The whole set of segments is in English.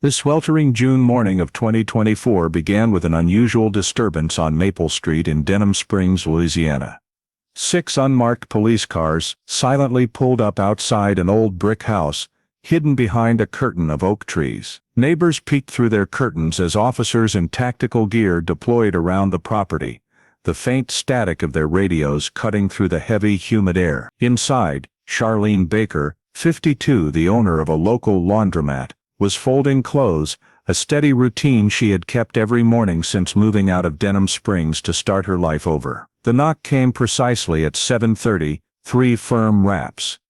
The sweltering June morning of 2024 began with an unusual disturbance on Maple Street in Denham Springs, Louisiana. 6 unmarked police cars silently pulled up outside an old brick house, hidden behind a curtain of oak trees. Neighbors peeked through their curtains as officers in tactical gear deployed around the property, the faint static of their radios cutting through the heavy, humid air. Inside, Charlene Baker, 52, the owner of a local laundromat, was folding clothes, a steady routine she had kept every morning since moving out of Denham Springs to start her life over. The knock came precisely at 7:30, 3 firm raps.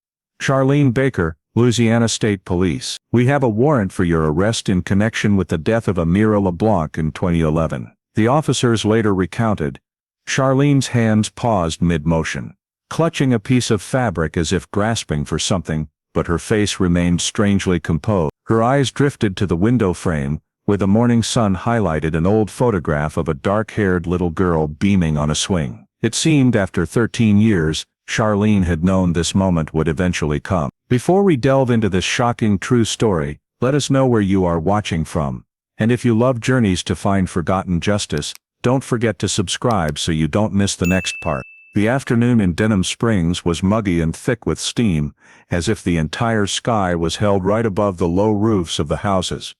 "Charlene Baker, Louisiana State Police. We have a warrant for your arrest in connection with the death of Amira LeBlanc in 2011. The officers later recounted. Charlene's hands paused mid-motion, clutching a piece of fabric as if grasping for something, but her face remained strangely composed. Her eyes drifted to the window frame, where the morning sun highlighted an old photograph of a dark-haired little girl beaming on a swing. It seemed after 13 years, Charlene had known this moment would eventually come. Before we delve into this shocking true story, let us know where you are watching from. And if you love journeys to find forgotten justice, don't forget to subscribe so you don't miss the next part. The afternoon in Denham Springs was muggy and thick with steam, as if the entire sky was held right above the low roofs of the houses.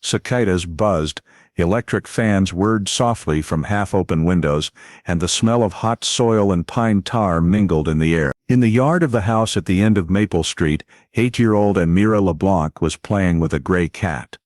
Cicadas buzzed, electric fans whirred softly from half-open windows, and the smell of hot soil and pine tar mingled in the air. In the yard of the house at the end of Maple Street, 8-year-old Amira LeBlanc was playing with a gray cat.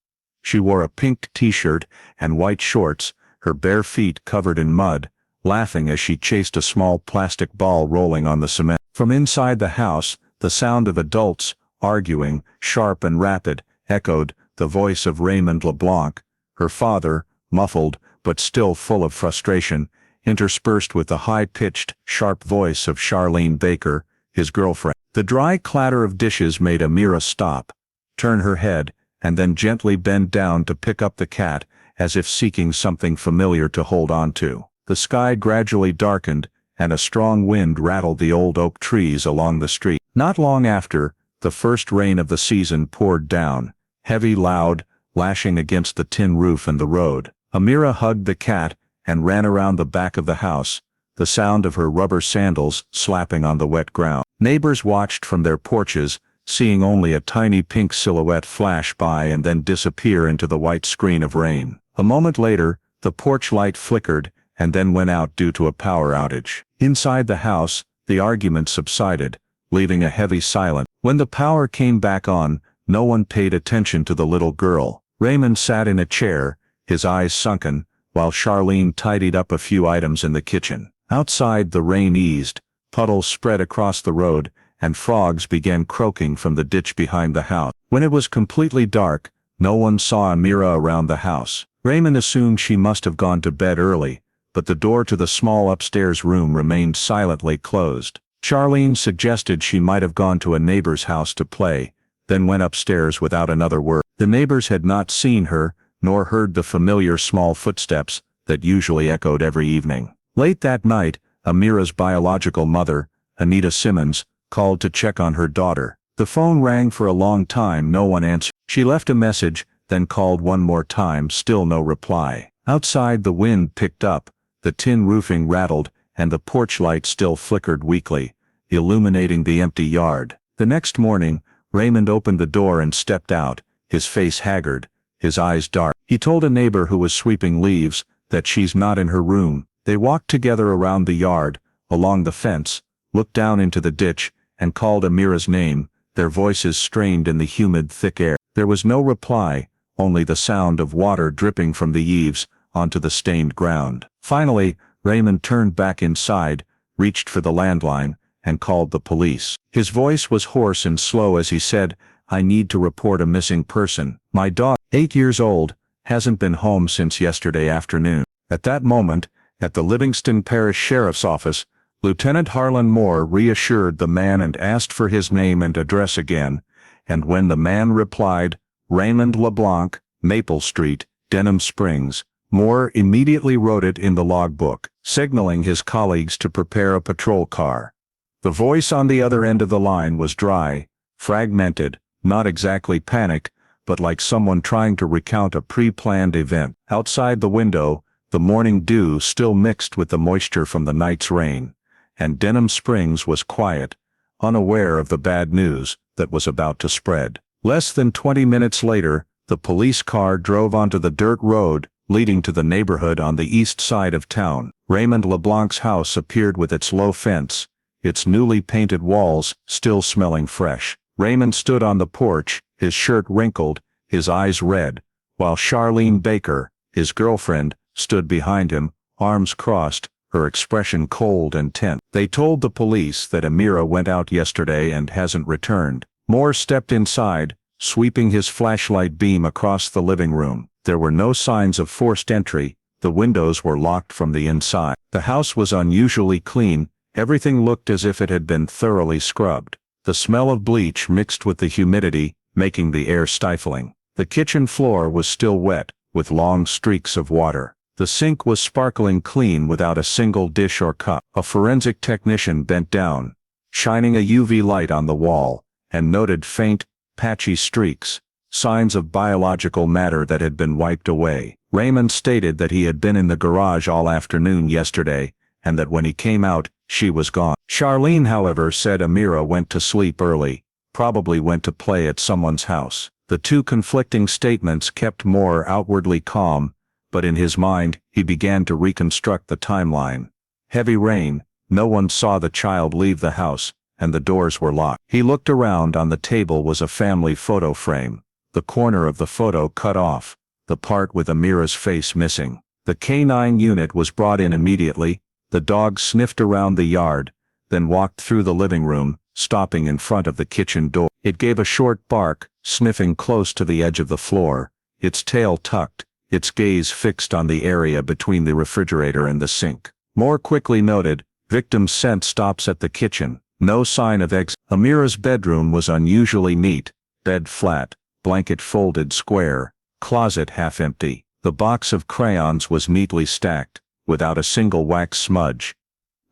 She wore a pink t-shirt and white shorts, her bare feet covered in mud, laughing as she chased a small plastic ball rolling on the cement. From inside the house, the sound of adults, arguing, sharp and rapid, echoed, the voice of Raymond LeBlanc, her father, muffled, but still full of frustration, interspersed with the high-pitched, sharp voice of Charlene Baker, his girlfriend. The dry clatter of dishes made Amira stop, turn her head, and then gently bend down to pick up the cat, as if seeking something familiar to hold on to. The sky gradually darkened, and a strong wind rattled the old oak trees along the street. Not long after, the first rain of the season poured down, heavy, loud, lashing against the tin roof and the road. Amira hugged the cat and ran around the back of the house, the sound of her rubber sandals slapping on the wet ground. Neighbors watched from their porches, seeing only a tiny pink silhouette flash by and then disappear into the white screen of rain. A moment later, the porch light flickered and then went out due to a power outage. Inside the house, the argument subsided, leaving a heavy silence. When the power came back on, no one paid attention to the little girl. Raymond sat in a chair, his eyes sunken, while Charlene tidied up a few items in the kitchen. Outside, the rain eased, puddles spread across the road, and frogs began croaking from the ditch behind the house. When it was completely dark, no one saw Amira around the house. Raymond assumed she must have gone to bed early, but the door to the small upstairs room remained silently closed. Charlene suggested she might have gone to a neighbor's house to play, then went upstairs without another word. The neighbors had not seen her, nor heard the familiar small footsteps that usually echoed every evening. Late that night, Amira's biological mother, Anita Simmons, called to check on her daughter. The phone rang for a long time, no one answered. She left a message, then called one more time, still no reply. Outside, the wind picked up, the tin roofing rattled, and the porch light still flickered weakly, illuminating the empty yard. The next morning, Raymond opened the door and stepped out, his face haggard, his eyes dark. He told a neighbor who was sweeping leaves that she's not in her room. They walked together around the yard, along the fence, looked down into the ditch, and called Amira's name, their voices strained in the humid, thick air. There was no reply, only the sound of water dripping from the eaves onto the stained ground. Finally, Raymond turned back inside, reached for the landline, and called the police. His voice was hoarse and slow as he said, "I need to report a missing person. My daughter, 8 years old, hasn't been home since yesterday afternoon." At that moment, at the Livingston Parish Sheriff's Office, Lieutenant Harlan Moore reassured the man and asked for his name and address again, and when the man replied, "Raymond LeBlanc, Maple Street, Denham Springs," Moore immediately wrote it in the logbook, signaling his colleagues to prepare a patrol car. The voice on the other end of the line was dry, fragmented, not exactly panicked, but like someone trying to recount a pre-planned event. Outside the window, the morning dew still mixed with the moisture from the night's rain, and Denham Springs was quiet, unaware of the bad news that was about to spread. Less than 20 minutes later, the police car drove onto the dirt road leading to the neighborhood on the east side of town. Raymond LeBlanc's house appeared with its low fence, its newly painted walls still smelling fresh. Raymond stood on the porch, his shirt wrinkled, his eyes red, while Charlene Baker, his girlfriend, stood behind him, arms crossed, her expression cold and tense. They told the police that Amira went out yesterday and hasn't returned. Moore stepped inside, sweeping his flashlight beam across the living room. There were no signs of forced entry, the windows were locked from the inside. The house was unusually clean, everything looked as if it had been thoroughly scrubbed. The smell of bleach mixed with the humidity, making the air stifling. The kitchen floor was still wet, with long streaks of water. The sink was sparkling clean without a single dish or cup. A forensic technician bent down, shining a UV light on the wall, and noted faint, patchy streaks, signs of biological matter that had been wiped away. Raymond stated that he had been in the garage all afternoon yesterday, and that when he came out, she was gone. Charlene, however, said Amira went to sleep early, probably went to play at someone's house. The two conflicting statements kept Moore outwardly calm, but in his mind, he began to reconstruct the timeline. Heavy rain, no one saw the child leave the house, and the doors were locked. He looked around. On the table was a family photo frame, the corner of the photo cut off, the part with Amira's face missing. The K9 unit was brought in immediately. The dog sniffed around the yard, then walked through the living room, stopping in front of the kitchen door. It gave a short bark, sniffing close to the edge of the floor, its tail tucked, its gaze fixed on the area between the refrigerator and the sink. Moore quickly noted, victim's scent stops at the kitchen, no sign of eggs. Amira's bedroom was unusually neat, bed flat, blanket folded square, closet half empty. The box of crayons was neatly stacked, without a single wax smudge.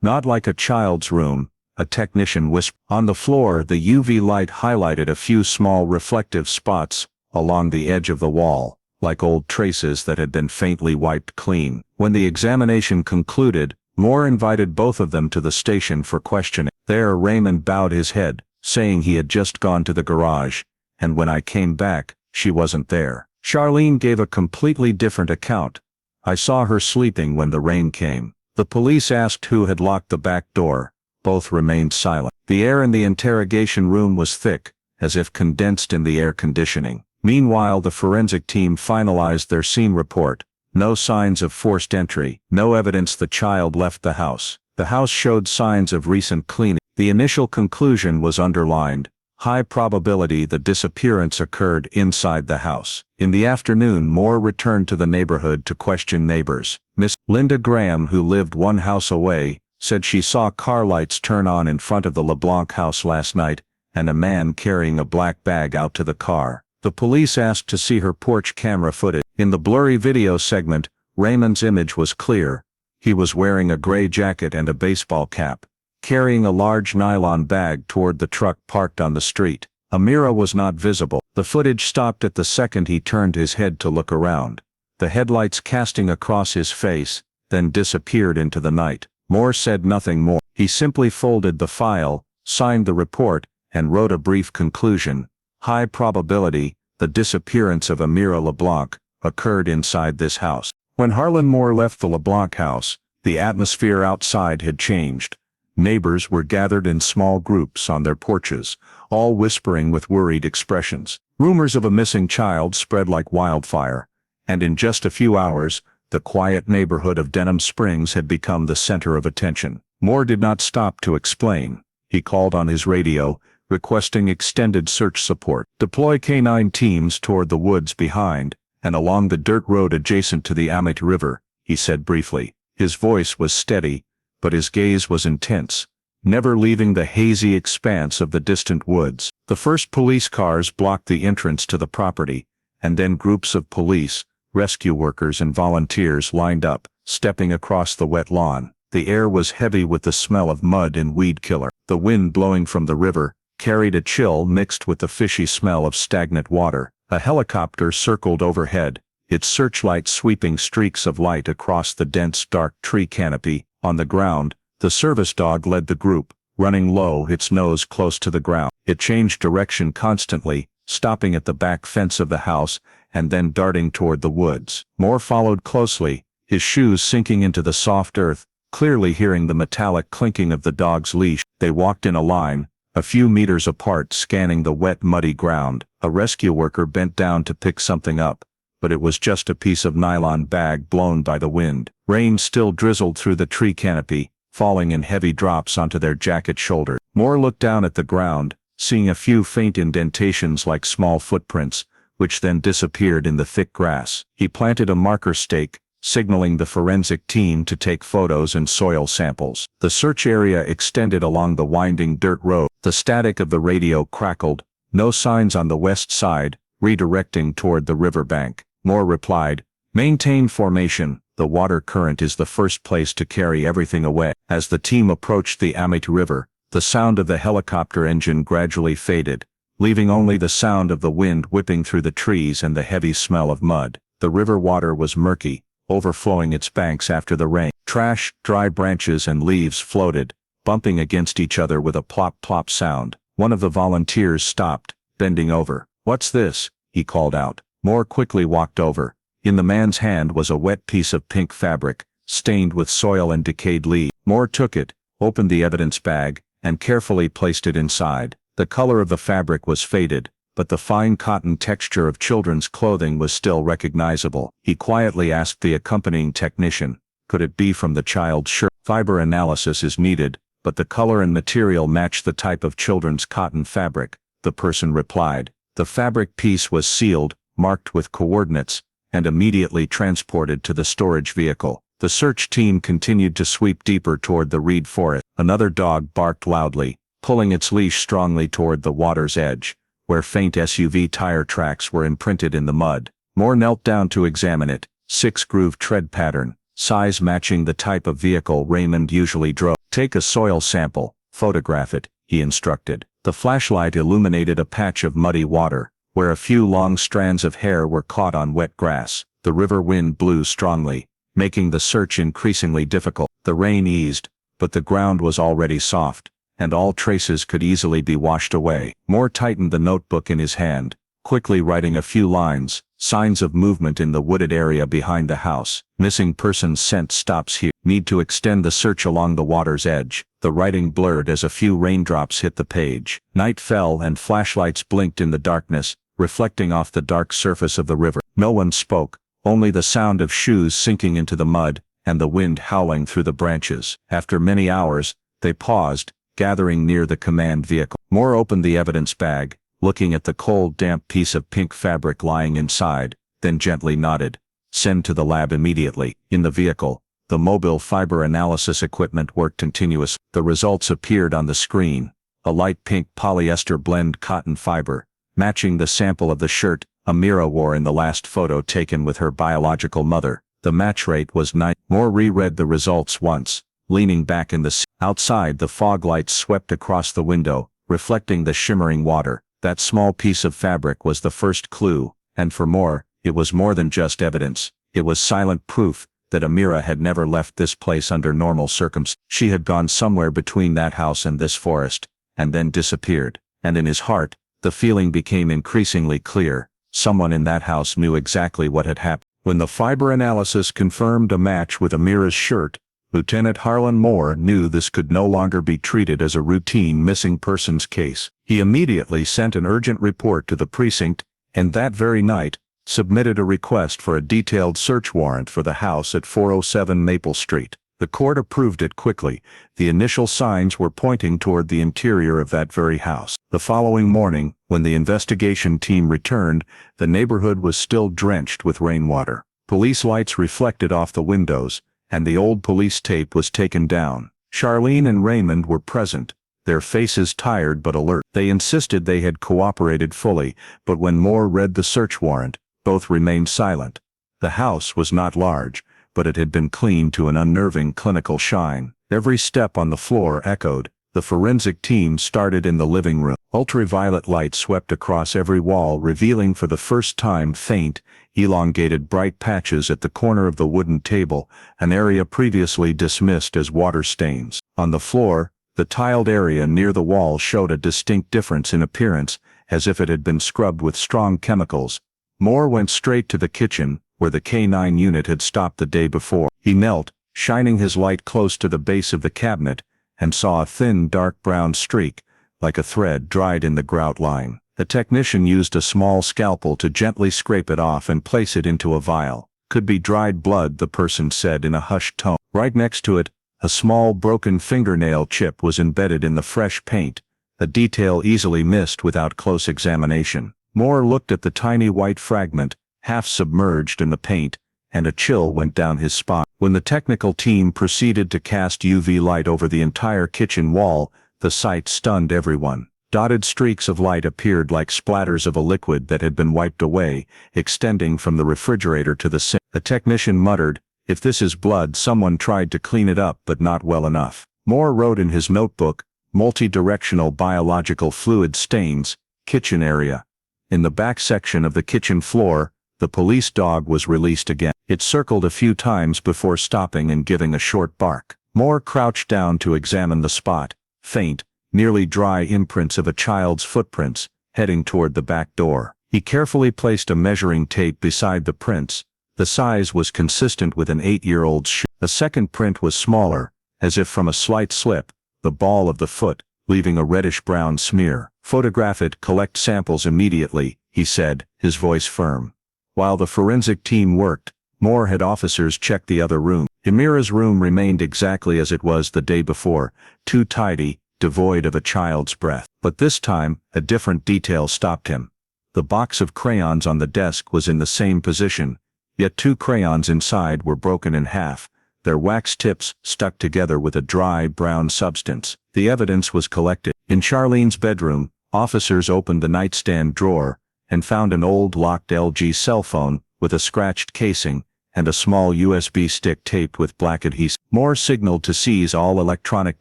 Not like a child's room, a technician whispered. On the floor, the UV light highlighted a few small reflective spots along the edge of the wall, like old traces that had been faintly wiped clean. When the examination concluded, Moore invited both of them to the station for questioning. There, Raymond bowed his head, saying he had just gone to the garage, and when I came back, she wasn't there. Charlene gave a completely different account. I saw her sleeping when the rain came. The police asked who had locked the back door. Both remained silent. The air in the interrogation room was thick, as if condensed in the air conditioning. Meanwhile, the forensic team finalized their scene report. No signs of forced entry, no evidence the child left the house. The house showed signs of recent cleaning. The initial conclusion was underlined. High probability the disappearance occurred inside the house. In the afternoon, Moore returned to the neighborhood to question neighbors. Miss Linda Graham, who lived one house away, said she saw car lights turn on in front of the LeBlanc house last night, and a man carrying a black bag out to the car. The police asked to see her porch camera footage. In the blurry video segment, Raymond's image was clear. He was wearing a gray jacket and a baseball cap, carrying a large nylon bag toward the truck parked on the street. Amira was not visible. The footage stopped at the second he turned his head to look around, the headlights casting across his face, then disappeared into the night. Moore said nothing more. He simply folded the file, signed the report, and wrote a brief conclusion. High probability, the disappearance of Amira LeBlanc occurred inside this house. When Harlan Moore left the LeBlanc house, the atmosphere outside had changed. Neighbors were gathered in small groups on their porches, all whispering with worried expressions. Rumors of a missing child spread like wildfire, and in just a few hours, the quiet neighborhood of Denham Springs had become the center of attention. Moore did not stop to explain. He called on his radio, requesting extended search support. Deploy K9 teams toward the woods behind, and along the dirt road adjacent to the Amit River, he said briefly. His voice was steady, but his gaze was intense, never leaving the hazy expanse of the distant woods. The first police cars blocked the entrance to the property, and then groups of police, rescue workers and volunteers lined up, stepping across the wet lawn. The air was heavy with the smell of mud and weed killer. The wind blowing from the river carried a chill mixed with the fishy smell of stagnant water. A helicopter circled overhead, its searchlight sweeping streaks of light across the dense dark tree canopy. On the ground, the service dog led the group, running low, its nose close to the ground. It changed direction constantly, stopping at the back fence of the house and then darting toward the woods. Moore followed closely, his shoes sinking into the soft earth, clearly hearing the metallic clinking of the dog's leash. They walked in a line, a few meters apart, scanning the wet, muddy ground. A rescue worker bent down to pick something up, but it was just a piece of nylon bag blown by the wind. Rain still drizzled through the tree canopy, falling in heavy drops onto their jacket shoulders. Moore looked down at the ground, seeing a few faint indentations like small footprints, which then disappeared in the thick grass. He planted a marker stake, signaling the forensic team to take photos and soil samples. The search area extended along the winding dirt road. The static of the radio crackled, no signs on the west side, redirecting toward the riverbank. Moore replied, "Maintain formation, the water current is the first place to carry everything away." As the team approached the Amite River, the sound of the helicopter engine gradually faded, leaving only the sound of the wind whipping through the trees and the heavy smell of mud. The river water was murky, overflowing its banks after the rain. Trash, dry branches and leaves floated, bumping against each other with a plop-plop sound. One of the volunteers stopped, bending over. "What's this?" he called out. Moore quickly walked over. In the man's hand was a wet piece of pink fabric, stained with soil and decayed leaves. Moore took it, opened the evidence bag, and carefully placed it inside. The color of the fabric was faded, but the fine cotton texture of children's clothing was still recognizable. He quietly asked the accompanying technician, could it be from the child's shirt? "Fiber analysis is needed, but the color and material match the type of children's cotton fabric," the person replied. The fabric piece was sealed, marked with coordinates, and immediately transported to the storage vehicle. The search team continued to sweep deeper toward the reed forest. Another dog barked loudly, pulling its leash strongly toward the water's edge, where faint SUV tire tracks were imprinted in the mud. Moore knelt down to examine it, 6-groove tread pattern, size matching the type of vehicle Raymond usually drove. "Take a soil sample, photograph it," he instructed. The flashlight illuminated a patch of muddy water, where a few long strands of hair were caught on wet grass. The river wind blew strongly, making the search increasingly difficult. The rain eased, but the ground was already soft, and all traces could easily be washed away. Moore tightened the notebook in his hand, quickly writing a few lines, signs of movement in the wooded area behind the house. Missing persons scent stops here. Need to extend the search along the water's edge. The writing blurred as a few raindrops hit the page. Night fell and flashlights blinked in the darkness, reflecting off the dark surface of the river. No one spoke, only the sound of shoes sinking into the mud, and the wind howling through the branches. After many hours, they paused, gathering near the command vehicle. Moore opened the evidence bag, looking at the cold, damp piece of pink fabric lying inside, then gently nodded. "Send to the lab immediately." In the vehicle, the mobile fiber analysis equipment worked continuously. The results appeared on the screen. A light pink polyester blend cotton fiber, matching the sample of the shirt Amira wore in the last photo taken with her biological mother. The match rate was 9. Moore reread the results once, leaning back in the seat. Outside, the fog lights swept across the window, reflecting the shimmering water. That small piece of fabric was the first clue, and for Moore, it was more than just evidence. It was silent proof that Amira had never left this place under normal circumstances. She had gone somewhere between that house and this forest, and then disappeared. And in his heart, the feeling became increasingly clear. Someone in that house knew exactly what had happened. When the fiber analysis confirmed a match with Amira's shirt, Lieutenant Harlan Moore knew this could no longer be treated as a routine missing persons case. He immediately sent an urgent report to the precinct, and that very night, submitted a request for a detailed search warrant for the house at 407 Maple Street. The court approved it quickly. The initial signs were pointing toward the interior of that very house. The following morning, when the investigation team returned, the neighborhood was still drenched with rainwater. Police lights reflected off the windows, and the old police tape was taken down. Charlene and Raymond were present, their faces tired but alert. They insisted they had cooperated fully, but when Moore read the search warrant, both remained silent. The house was not large, but it had been cleaned to an unnerving clinical shine. Every step on the floor echoed, The forensic team started in the living room. Ultraviolet light swept across every wall, revealing for the first time faint, elongated bright patches at the corner of the wooden table, an area previously dismissed as water stains. On the floor, the tiled area near the wall showed a distinct difference in appearance, as if it had been scrubbed with strong chemicals. Moore went straight to the kitchen, where the K9 unit had stopped the day before. He knelt, shining his light close to the base of the cabinet, and saw a thin dark brown streak, like a thread dried in the grout line. The technician used a small scalpel to gently scrape it off and place it into a vial. "Could be dried blood," the person said in a hushed tone. Right next to it, a small broken fingernail chip was embedded in the fresh paint, a detail easily missed without close examination. Moore looked at the tiny white fragment, half submerged in the paint, and a chill went down his spine. When the technical team proceeded to cast UV light over the entire kitchen wall, the sight stunned everyone. Dotted streaks of light appeared like splatters of a liquid that had been wiped away, extending from the refrigerator to the sink. The technician muttered, "If this is blood, someone tried to clean it up but not well enough." Moore wrote in his notebook, "Multi-directional biological fluid stains, kitchen area." In the back section of the kitchen floor, the police dog was released again. It circled a few times before stopping and giving a short bark. Moore crouched down to examine the spot. Faint, nearly dry imprints of a child's footprints, heading toward the back door. He carefully placed a measuring tape beside the prints. The size was consistent with an 8-year-old's shoe. A second print was smaller, as if from a slight slip, the ball of the foot, leaving a reddish-brown smear. "Photograph it, collect samples immediately," he said, his voice firm. While the forensic team worked, Moore had officers check the other room. Amira's room remained exactly as it was the day before, too tidy, devoid of a child's breath. But this time, a different detail stopped him. The box of crayons on the desk was in the same position, yet 2 crayons inside were broken in half, their wax tips stuck together with a dry, brown substance. The evidence was collected. In Charlene's bedroom, officers opened the nightstand drawer and found an old locked LG cell phone with a scratched casing and a small USB stick taped with black adhesive. Moore signaled to seize all electronic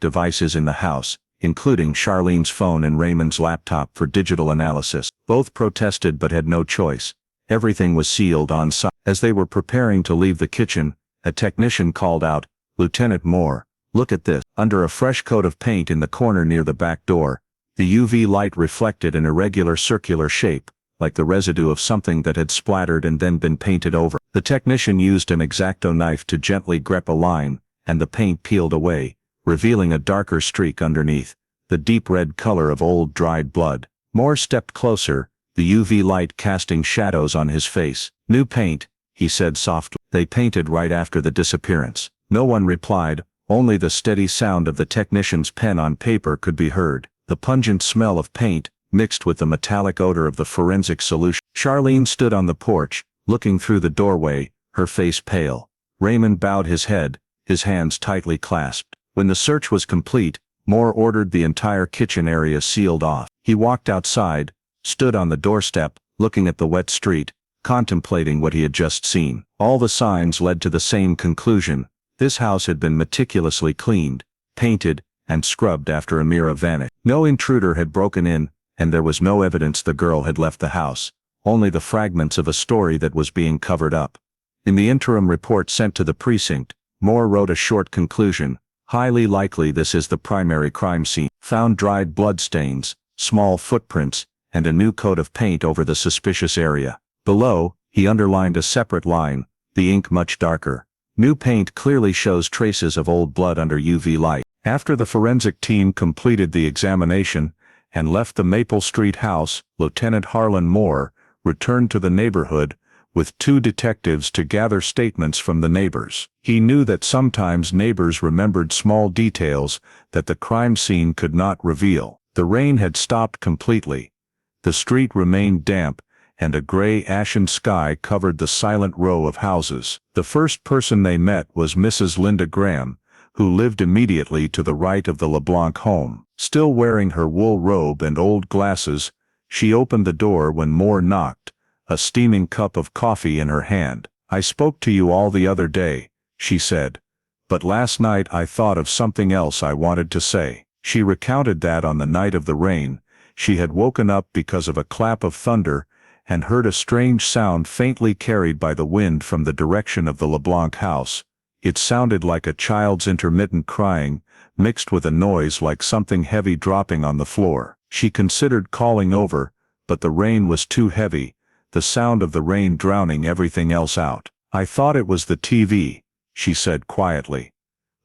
devices in the house, including Charlene's phone and Raymond's laptop for digital analysis. Both protested but had no choice. Everything was sealed on site. As they were preparing to leave the kitchen, a technician called out, "Lieutenant Moore, look at this." Under a fresh coat of paint in the corner near the back door, the UV light reflected an irregular circular shape, like the residue of something that had splattered and then been painted over. The technician used an X-Acto knife to gently grep a line, and the paint peeled away, revealing a darker streak underneath, the deep red color of old dried blood. Moore stepped closer, the UV light casting shadows on his face. "New paint," he said softly. "They painted right after the disappearance." No one replied, only the steady sound of the technician's pen on paper could be heard. The pungent smell of paint, mixed with the metallic odor of the forensic solution. Charlene stood on the porch, looking through the doorway, her face pale. Raymond bowed his head, his hands tightly clasped. When the search was complete, Moore ordered the entire kitchen area sealed off. He walked outside, stood on the doorstep, looking at the wet street, contemplating what he had just seen. All the signs led to the same conclusion. This house had been meticulously cleaned, painted, and scrubbed after Amira vanished. No intruder had broken in, and there was no evidence the girl had left the house, only the fragments of a story that was being covered up. In the interim report sent to the precinct, Moore wrote a short conclusion. "Highly likely this is the primary crime scene. Found dried bloodstains, small footprints, and a new coat of paint over the suspicious area." Below, he underlined a separate line, the ink much darker. "New paint clearly shows traces of old blood under UV light." After the forensic team completed the examination and left the Maple Street house, Lieutenant Harlan Moore returned to the neighborhood with 2 detectives to gather statements from the neighbors. He knew that sometimes neighbors remembered small details that the crime scene could not reveal. The rain had stopped completely. The street remained damp, and a gray ashen sky covered the silent row of houses. The first person they met was Mrs. Linda Graham, who lived immediately to the right of the LeBlanc home. Still wearing her wool robe and old glasses, she opened the door when Moore knocked, a steaming cup of coffee in her hand. "I spoke to you all the other day," she said, "but last night I thought of something else I wanted to say." She recounted that on the night of the rain, she had woken up because of a clap of thunder and heard a strange sound faintly carried by the wind from the direction of the LeBlanc house. It sounded like a child's intermittent crying, mixed with a noise like something heavy dropping on the floor. She considered calling over, but the rain was too heavy, the sound of the rain drowning everything else out. "I thought it was the TV," she said quietly.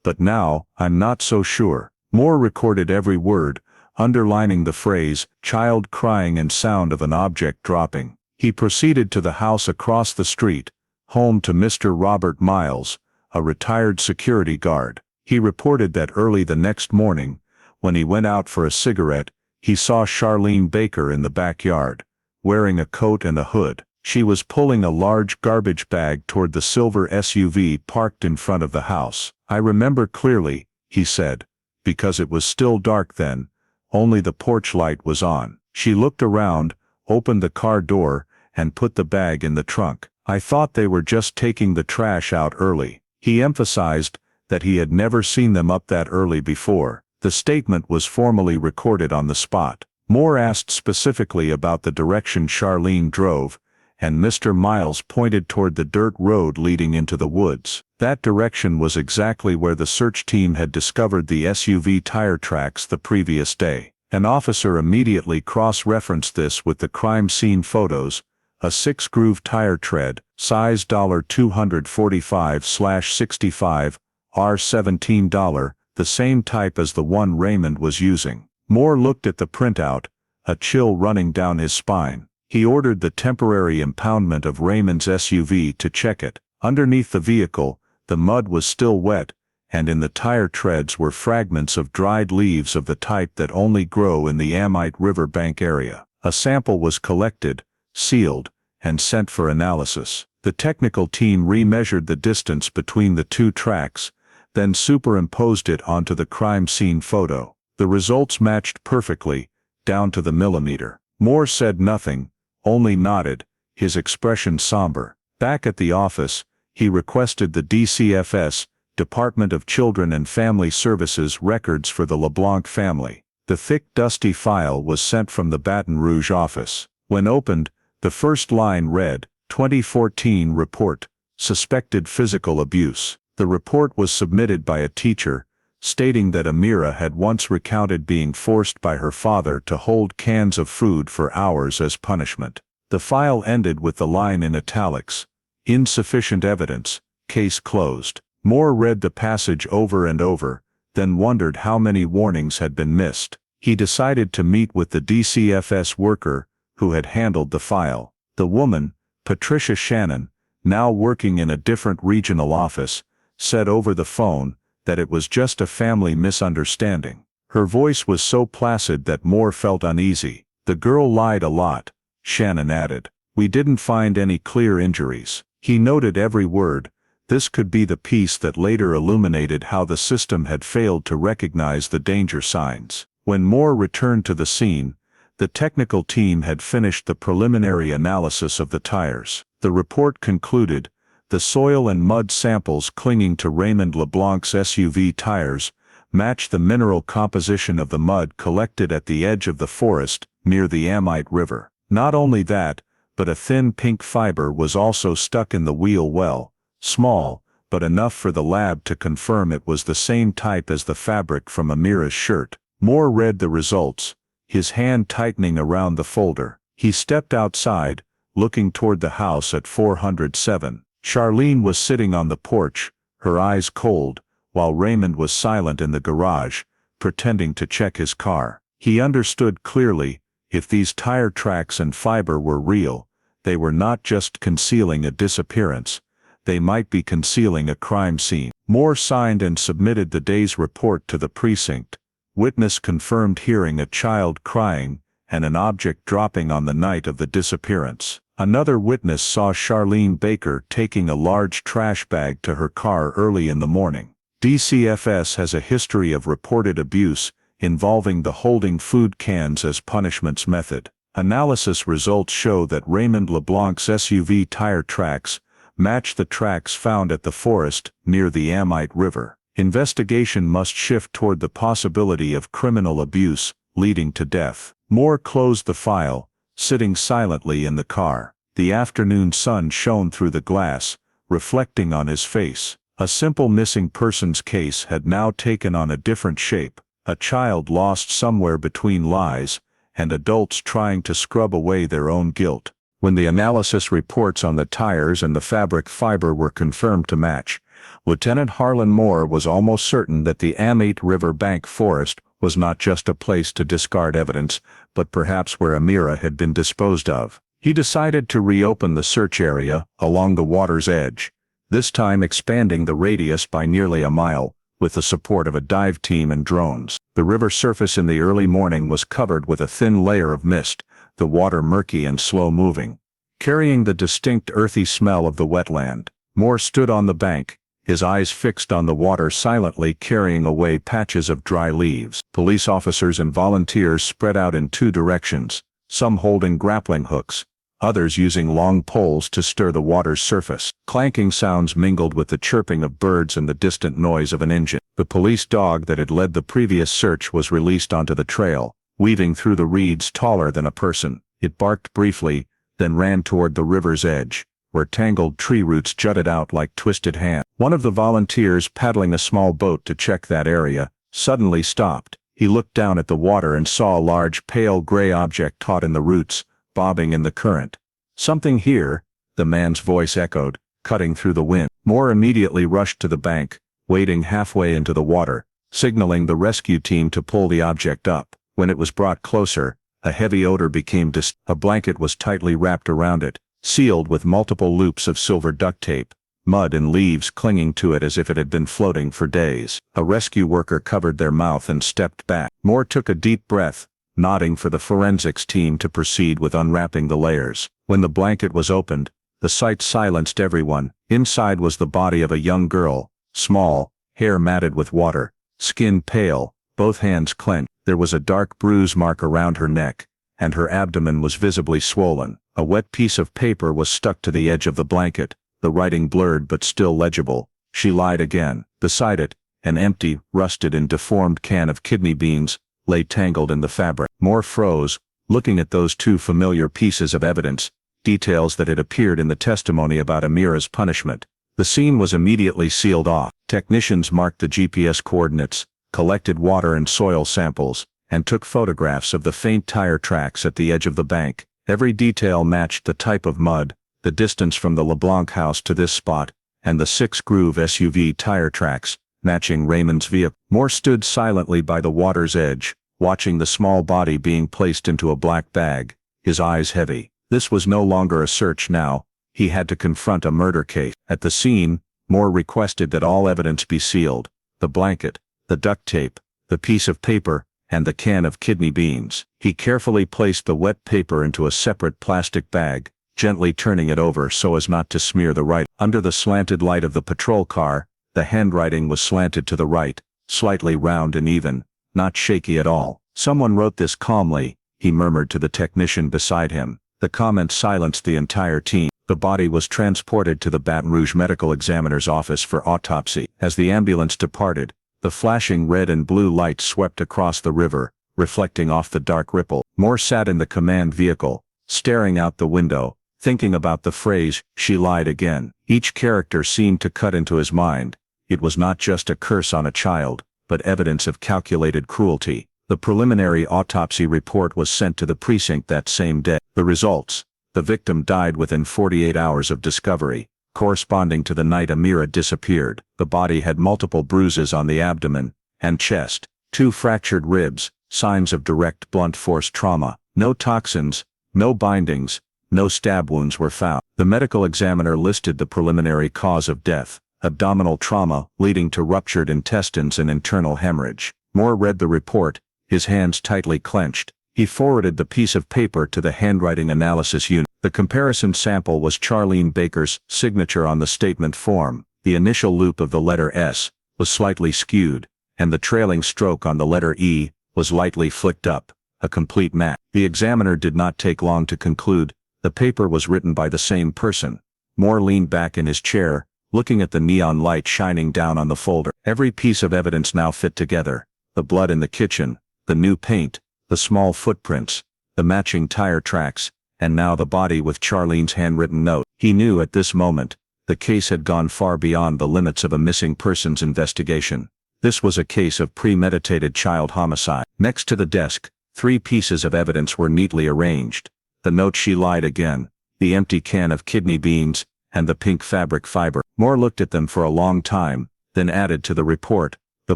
"But now, I'm not so sure." Moore recorded every word, underlining the phrase, child crying and sound of an object dropping. He proceeded to the house across the street, home to Mr. Robert Miles, a retired security guard. He reported that early the next morning, when he went out for a cigarette, he saw Charlene Baker in the backyard, wearing a coat and a hood. She was pulling a large garbage bag toward the silver SUV parked in front of the house. "I remember clearly," he said, "because it was still dark then, only the porch light was on. She looked around, opened the car door, and put the bag in the trunk. I thought they were just taking the trash out early." He emphasized that he had never seen them up that early before. The statement was formally recorded on the spot. Moore asked specifically about the direction Charlene drove, and Mr. Miles pointed toward the dirt road leading into the woods. That direction was exactly where the search team had discovered the SUV tire tracks the previous day. An officer immediately cross-referenced this with the crime scene photos, a 6-groove tire tread, size $245/65, R$17, the same type as the one Raymond was using. Moore looked at the printout, a chill running down his spine. He ordered the temporary impoundment of Raymond's SUV to check it. Underneath the vehicle, the mud was still wet, and in the tire treads were fragments of dried leaves of the type that only grow in the Amite River bank area. A sample was collected, sealed, and sent for analysis. The technical team remeasured the distance between the two tracks, then superimposed it onto the crime scene photo. The results matched perfectly, down to the millimeter. Moore said nothing, only nodded, his expression somber. Back at the office, he requested the DCFS, Department of Children and Family Services records for the LeBlanc family. The thick dusty file was sent from the Baton Rouge office. When opened, the first line read, 2014 report, suspected physical abuse. The report was submitted by a teacher, stating that Amira had once recounted being forced by her father to hold cans of food for hours as punishment. The file ended with the line in italics, insufficient evidence, case closed. Moore read the passage over and over, then wondered how many warnings had been missed. He decided to meet with the DCFS worker who had handled the file. The woman, Patricia Shannon, now working in a different regional office, said over the phone that it was just a family misunderstanding. Her voice was so placid that Moore felt uneasy. "The girl lied a lot," Shannon added. "We didn't find any clear injuries." He noted every word. This could be the piece that later illuminated how the system had failed to recognize the danger signs. When Moore returned to the scene, the technical team had finished the preliminary analysis of the tires. The report concluded, the soil and mud samples clinging to Raymond LeBlanc's SUV tires match the mineral composition of the mud collected at the edge of the forest near the Amite River. Not only that, but a thin pink fiber was also stuck in the wheel well, small, but enough for the lab to confirm it was the same type as the fabric from Amira's shirt. Moore read the results, his hand tightening around the folder. He stepped outside, looking toward the house at 407. Charlene was sitting on the porch, her eyes cold, while Raymond was silent in the garage, pretending to check his car. He understood clearly, if these tire tracks and fiber were real, they were not just concealing a disappearance, they might be concealing a crime scene. Moore signed and submitted the day's report to the precinct. Witness confirmed hearing a child crying and an object dropping on the night of the disappearance. Another witness saw Charlene Baker taking a large trash bag to her car early in the morning. DCFS has a history of reported abuse involving the holding food cans as punishments method. Analysis results show that Raymond LeBlanc's SUV tire tracks match the tracks found at the forest near the Amite River. Investigation must shift toward the possibility of criminal abuse, leading to death. Moore closed the file, sitting silently in the car. The afternoon sun shone through the glass, reflecting on his face. A simple missing persons case had now taken on a different shape, a child lost somewhere between lies, and adults trying to scrub away their own guilt. When the analysis reports on the tires and the fabric fiber were confirmed to match, Lieutenant Harlan Moore was almost certain that the Amite River bank forest was not just a place to discard evidence, but perhaps where Amira had been disposed of. He decided to reopen the search area along the water's edge, this time expanding the radius by nearly a mile, with the support of a dive team and drones. The river surface in the early morning was covered with a thin layer of mist, the water murky and slow-moving, carrying the distinct earthy smell of the wetland. Moore stood on the bank, his eyes fixed on the water, silently carrying away patches of dry leaves. Police officers and volunteers spread out in two directions, some holding grappling hooks, others using long poles to stir the water's surface. Clanking sounds mingled with the chirping of birds and the distant noise of an engine. The police dog that had led the previous search was released onto the trail, weaving through the reeds taller than a person. It barked briefly, then ran toward the river's edge, where tangled tree roots jutted out like twisted hands. One of the volunteers paddling a small boat to check that area suddenly stopped. He looked down at the water and saw a large pale gray object caught in the roots, bobbing in the current. "Something here," the man's voice echoed, cutting through the wind. Moore immediately rushed to the bank, wading halfway into the water, signaling the rescue team to pull the object up. When it was brought closer, a heavy odor became distinct. A blanket was tightly wrapped around it, sealed with multiple loops of silver duct tape, mud and leaves clinging to it as if it had been floating for days. A rescue worker covered their mouth and stepped back. Moore took a deep breath, nodding for the forensics team to proceed with unwrapping the layers. When the blanket was opened, the sight silenced everyone. Inside was the body of a young girl, small, hair matted with water, skin pale, both hands clenched. There was a dark bruise mark around her neck, and her abdomen was visibly swollen. A wet piece of paper was stuck to the edge of the blanket, the writing blurred but still legible. She lied again. Beside it, an empty, rusted and deformed can of kidney beans lay tangled in the fabric. Moore froze, looking at those two familiar pieces of evidence, details that had appeared in the testimony about Amira's punishment. The scene was immediately sealed off. Technicians marked the GPS coordinates, collected water and soil samples, and took photographs of the faint tire tracks at the edge of the bank. Every detail matched the type of mud, the distance from the LeBlanc house to this spot, and the 6-groove SUV tire tracks, matching Raymond's vehicle. Moore stood silently by the water's edge, watching the small body being placed into a black bag, his eyes heavy. This was no longer a search now. He had to confront a murder case. At the scene, Moore requested that all evidence be sealed: the blanket, the duct tape, the piece of paper, and the can of kidney beans. He carefully placed the wet paper into a separate plastic bag, gently turning it over so as not to smear the writing. Under the slanted light of the patrol car, the handwriting was slanted to the right, slightly round and even, not shaky at all. "Someone wrote this calmly," he murmured to the technician beside him. The comment silenced the entire team. The body was transported to the Baton Rouge medical examiner's office for autopsy. As the ambulance departed, the flashing red and blue lights swept across the river, reflecting off the dark ripple. Moore sat in the command vehicle, staring out the window, thinking about the phrase, "she lied again." Each character seemed to cut into his mind. It was not just a curse on a child, but evidence of calculated cruelty. The preliminary autopsy report was sent to the precinct that same day. The results: the victim died within 48 hours of discovery, corresponding to the night Amira disappeared. The body had multiple bruises on the abdomen and chest, 2 fractured ribs, signs of direct blunt force trauma. No toxins, no bindings, no stab wounds were found. The medical examiner listed the preliminary cause of death: abdominal trauma leading to ruptured intestines and internal hemorrhage. Moore read the report, his hands tightly clenched. He forwarded the piece of paper to the handwriting analysis unit. The comparison sample was Charlene Baker's signature on the statement form. The initial loop of the letter S was slightly skewed, and the trailing stroke on the letter E was lightly flicked up, a complete match. The examiner did not take long to conclude the paper was written by the same person. Moore leaned back in his chair, looking at the neon light shining down on the folder. Every piece of evidence now fit together. The blood in the kitchen, the new paint, the small footprints, the matching tire tracks, and now the body with Charlene's handwritten note. He knew at this moment, the case had gone far beyond the limits of a missing persons investigation. This was a case of premeditated child homicide. Next to the desk, 3 pieces of evidence were neatly arranged. The note she lied again, the empty can of kidney beans, and the pink fabric fiber. Moore looked at them for a long time, then added to the report, the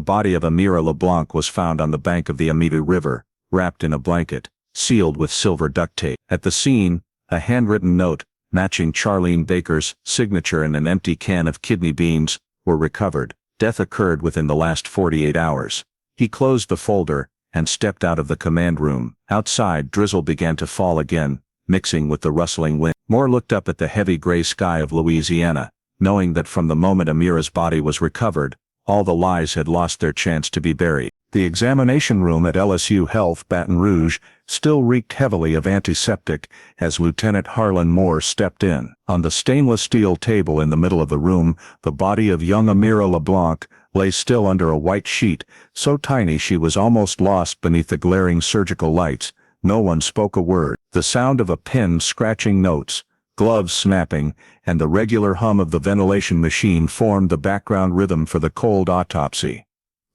body of Amira LeBlanc was found on the bank of the Amira River, wrapped in a blanket, sealed with silver duct tape. At the scene, a handwritten note, matching Charlene Baker's signature and an empty can of kidney beans, were recovered. Death occurred within the last 48 hours. He closed the folder and stepped out of the command room. Outside, drizzle began to fall again, mixing with the rustling wind. Moore looked up at the heavy gray sky of Louisiana, knowing that from the moment Amira's body was recovered, all the lies had lost their chance to be buried. The examination room at LSU Health Baton Rouge still reeked heavily of antiseptic as Lieutenant Harlan Moore stepped in. On the stainless steel table in the middle of the room, the body of young Amira LeBlanc lay still under a white sheet, so tiny she was almost lost beneath the glaring surgical lights. No one spoke a word. The sound of a pen scratching notes, gloves snapping, and the regular hum of the ventilation machine formed the background rhythm for the cold autopsy.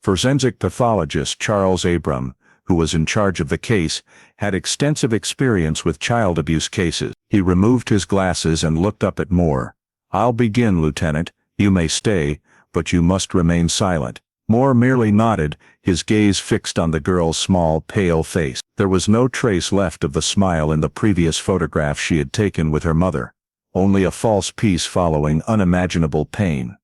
Forensic pathologist Charles Abram, who was in charge of the case, had extensive experience with child abuse cases. He removed his glasses and looked up at Moore. "I'll begin, Lieutenant. You may stay, but you must remain silent." Moore merely nodded, his gaze fixed on the girl's small, pale face. There was no trace left of the smile in the previous photograph she had taken with her mother. Only a false peace following unimaginable pain.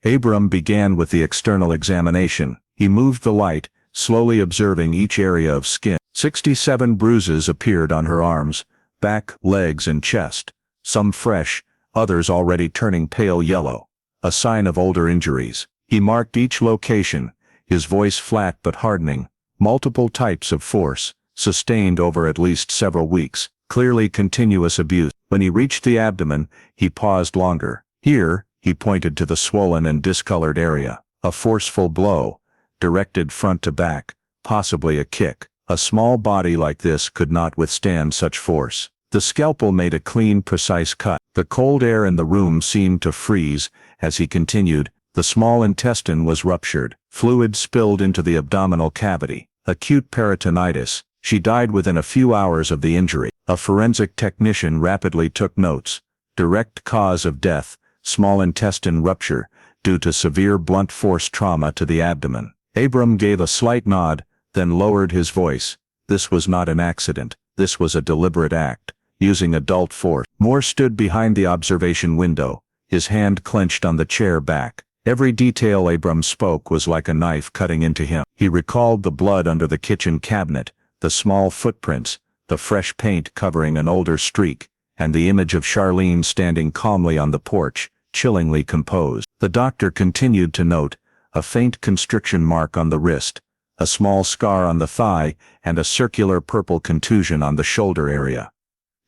Abram began with the external examination. He moved the light, slowly observing each area of skin. 67 bruises appeared on her arms, back, legs, and chest. Some fresh, others already turning pale yellow. A sign of older injuries. He marked each location, his voice flat but hardening. Multiple types of force, sustained over at least several weeks. Clearly continuous abuse. When he reached the abdomen, he paused longer. Here, he pointed to the swollen and discolored area. A forceful blow, directed front to back, possibly a kick. A small body like this could not withstand such force. The scalpel made a clean, precise cut. The cold air in the room seemed to freeze as he continued. The small intestine was ruptured. Fluid spilled into the abdominal cavity. Acute peritonitis. She died within a few hours of the injury. A forensic technician rapidly took notes. Direct cause of death, small intestine rupture, due to severe blunt force trauma to the abdomen. Abram gave a slight nod, then lowered his voice. This was not an accident. This was a deliberate act, using adult force. Moore stood behind the observation window, his hand clenched on the chair back. Every detail Abram spoke was like a knife cutting into him. He recalled the blood under the kitchen cabinet, the small footprints, the fresh paint covering an older streak, and the image of Charlene standing calmly on the porch, chillingly composed. The doctor continued to note, a faint constriction mark on the wrist, a small scar on the thigh, and a circular purple contusion on the shoulder area,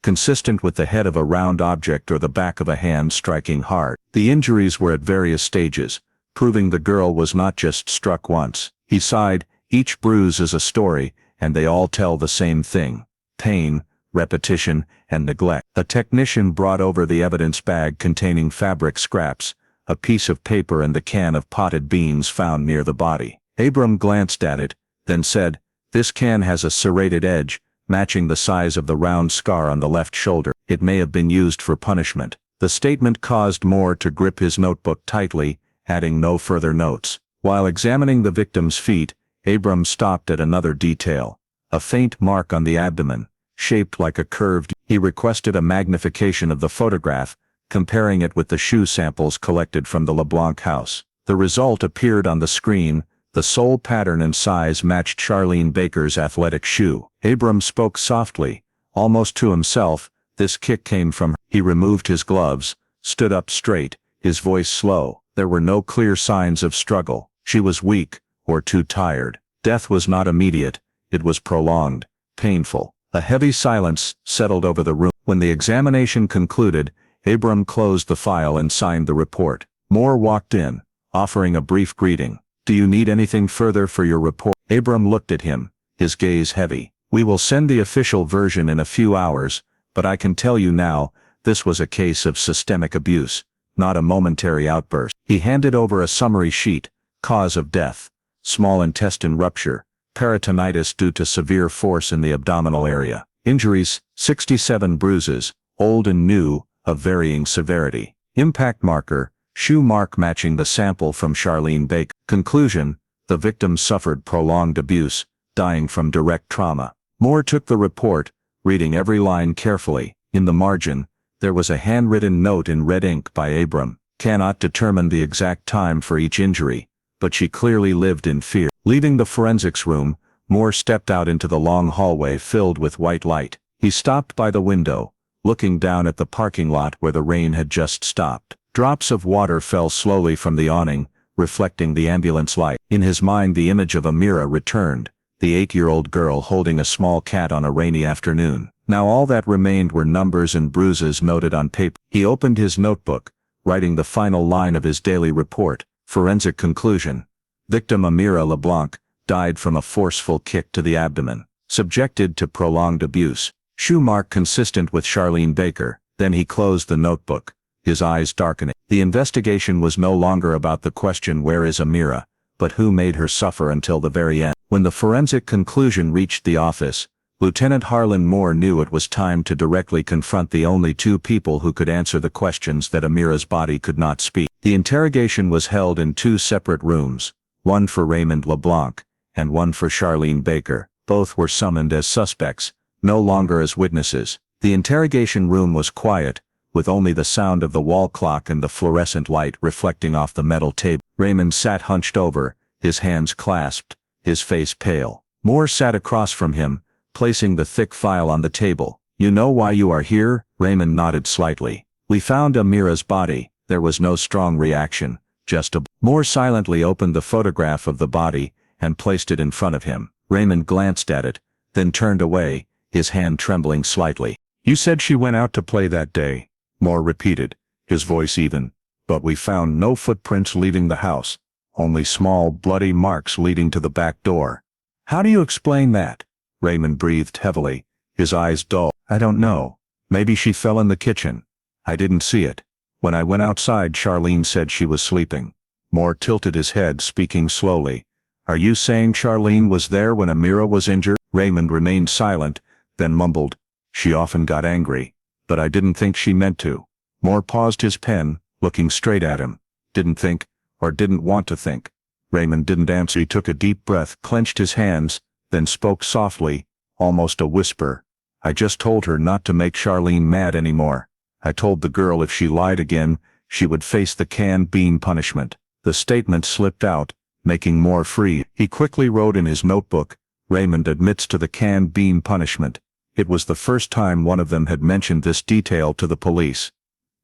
consistent with the head of a round object or the back of a hand striking hard. The injuries were at various stages, proving the girl was not just struck once. He sighed, each bruise is a story, and they all tell the same thing: pain, repetition, and neglect. A technician brought over the evidence bag containing fabric scraps, a piece of paper and the can of potted beans found near the body. Abram glanced at it, then said, "This can has a serrated edge, matching the size of the round scar on the left shoulder. It may have been used for punishment." The statement caused Moore to grip his notebook tightly, adding no further notes. While examining the victim's feet, Abram stopped at another detail. A faint mark on the abdomen, shaped like a curved. He requested a magnification of the photograph, comparing it with the shoe samples collected from the LeBlanc house. The result appeared on the screen. The sole pattern and size matched Charlene Baker's athletic shoe. Abram spoke softly, almost to himself. This kick came from her. He removed his gloves, stood up straight, his voice slow. There were no clear signs of struggle. She was weak, or too tired. Death was not immediate. It was prolonged, painful. A heavy silence settled over the room. When the examination concluded, Abram closed the file and signed the report. Moore walked in, offering a brief greeting. "Do you need anything further for your report?" Abram looked at him, his gaze heavy. "We will send the official version in a few hours, but I can tell you now, this was a case of systemic abuse, not a momentary outburst." He handed over a summary sheet. Cause of death: small intestine rupture, peritonitis due to severe force in the abdominal area. Injuries: 67 bruises, old and new, of varying severity. Impact marker: shoe mark matching the sample from Charlene Baker. Conclusion: the victim suffered prolonged abuse, dying from direct trauma. Moore took the report, reading every line carefully. In the margin, there was a handwritten note in red ink by Abram. "Cannot determine the exact time for each injury, but she clearly lived in fear." Leaving the forensics room, Moore stepped out into the long hallway filled with white light. He stopped by the window, looking down at the parking lot where the rain had just stopped. Drops of water fell slowly from the awning, reflecting the ambulance light. In his mind the image of Amira returned, the 8-year-old girl holding a small cat on a rainy afternoon. Now all that remained were numbers and bruises noted on paper. He opened his notebook, writing the final line of his daily report. Forensic conclusion: victim Amira LeBlanc died from a forceful kick to the abdomen, subjected to prolonged abuse. Shoe mark consistent with Charlene Baker. Then he closed the notebook, his eyes darkening. The investigation was no longer about the question "where is Amira?" but who made her suffer until the very end. When the forensic conclusion reached the office, Lieutenant Harlan Moore knew it was time to directly confront the only two people who could answer the questions that Amira's body could not speak. The interrogation was held in 2 separate rooms, one for Raymond LeBlanc, and one for Charlene Baker. Both were summoned as suspects, no longer as witnesses. The interrogation room was quiet, with only the sound of the wall clock and the fluorescent light reflecting off the metal table. Raymond sat hunched over, his hands clasped, his face pale. Moore sat across from him, placing the thick file on the table. "You know why you are here?" Raymond nodded slightly. "We found Amira's body." There was no strong reaction, just a... Moore silently opened the photograph of the body and placed it in front of him. Raymond glanced at it, then turned away, his hand trembling slightly. "You said she went out to play that day," Moore repeated, his voice even. "But we found no footprints leaving the house, only small bloody marks leading to the back door. How do you explain that?" Raymond breathed heavily, his eyes dull. "I don't know. Maybe she fell in the kitchen. I didn't see it. When I went outside, Charlene said she was sleeping." Moore tilted his head, speaking slowly. "Are you saying Charlene was there when Amira was injured?" Raymond remained silent, then mumbled, "She often got angry, but I didn't think she meant to." Moore paused his pen, looking straight at him. "Didn't think, or didn't want to think?" Raymond didn't answer. He took a deep breath, clenched his hands, then spoke softly, almost a whisper. "I just told her not to make Charlene mad anymore. I told the girl if she lied again, she would face the canned bean punishment." The statement slipped out, making Moore free. He quickly wrote in his notebook, "Raymond admits to the canned bean punishment." It was the first time one of them had mentioned this detail to the police.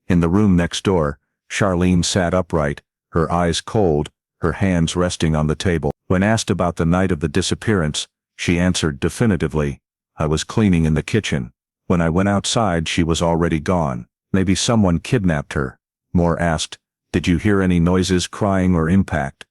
In the room next door, Charlene sat upright, her eyes cold, her hands resting on the table. When asked about the night of the disappearance, she answered definitively, "I was cleaning in the kitchen. When I went outside, she was already gone. Maybe someone kidnapped her." Moore asked, "Did you hear any noises, crying or impact?"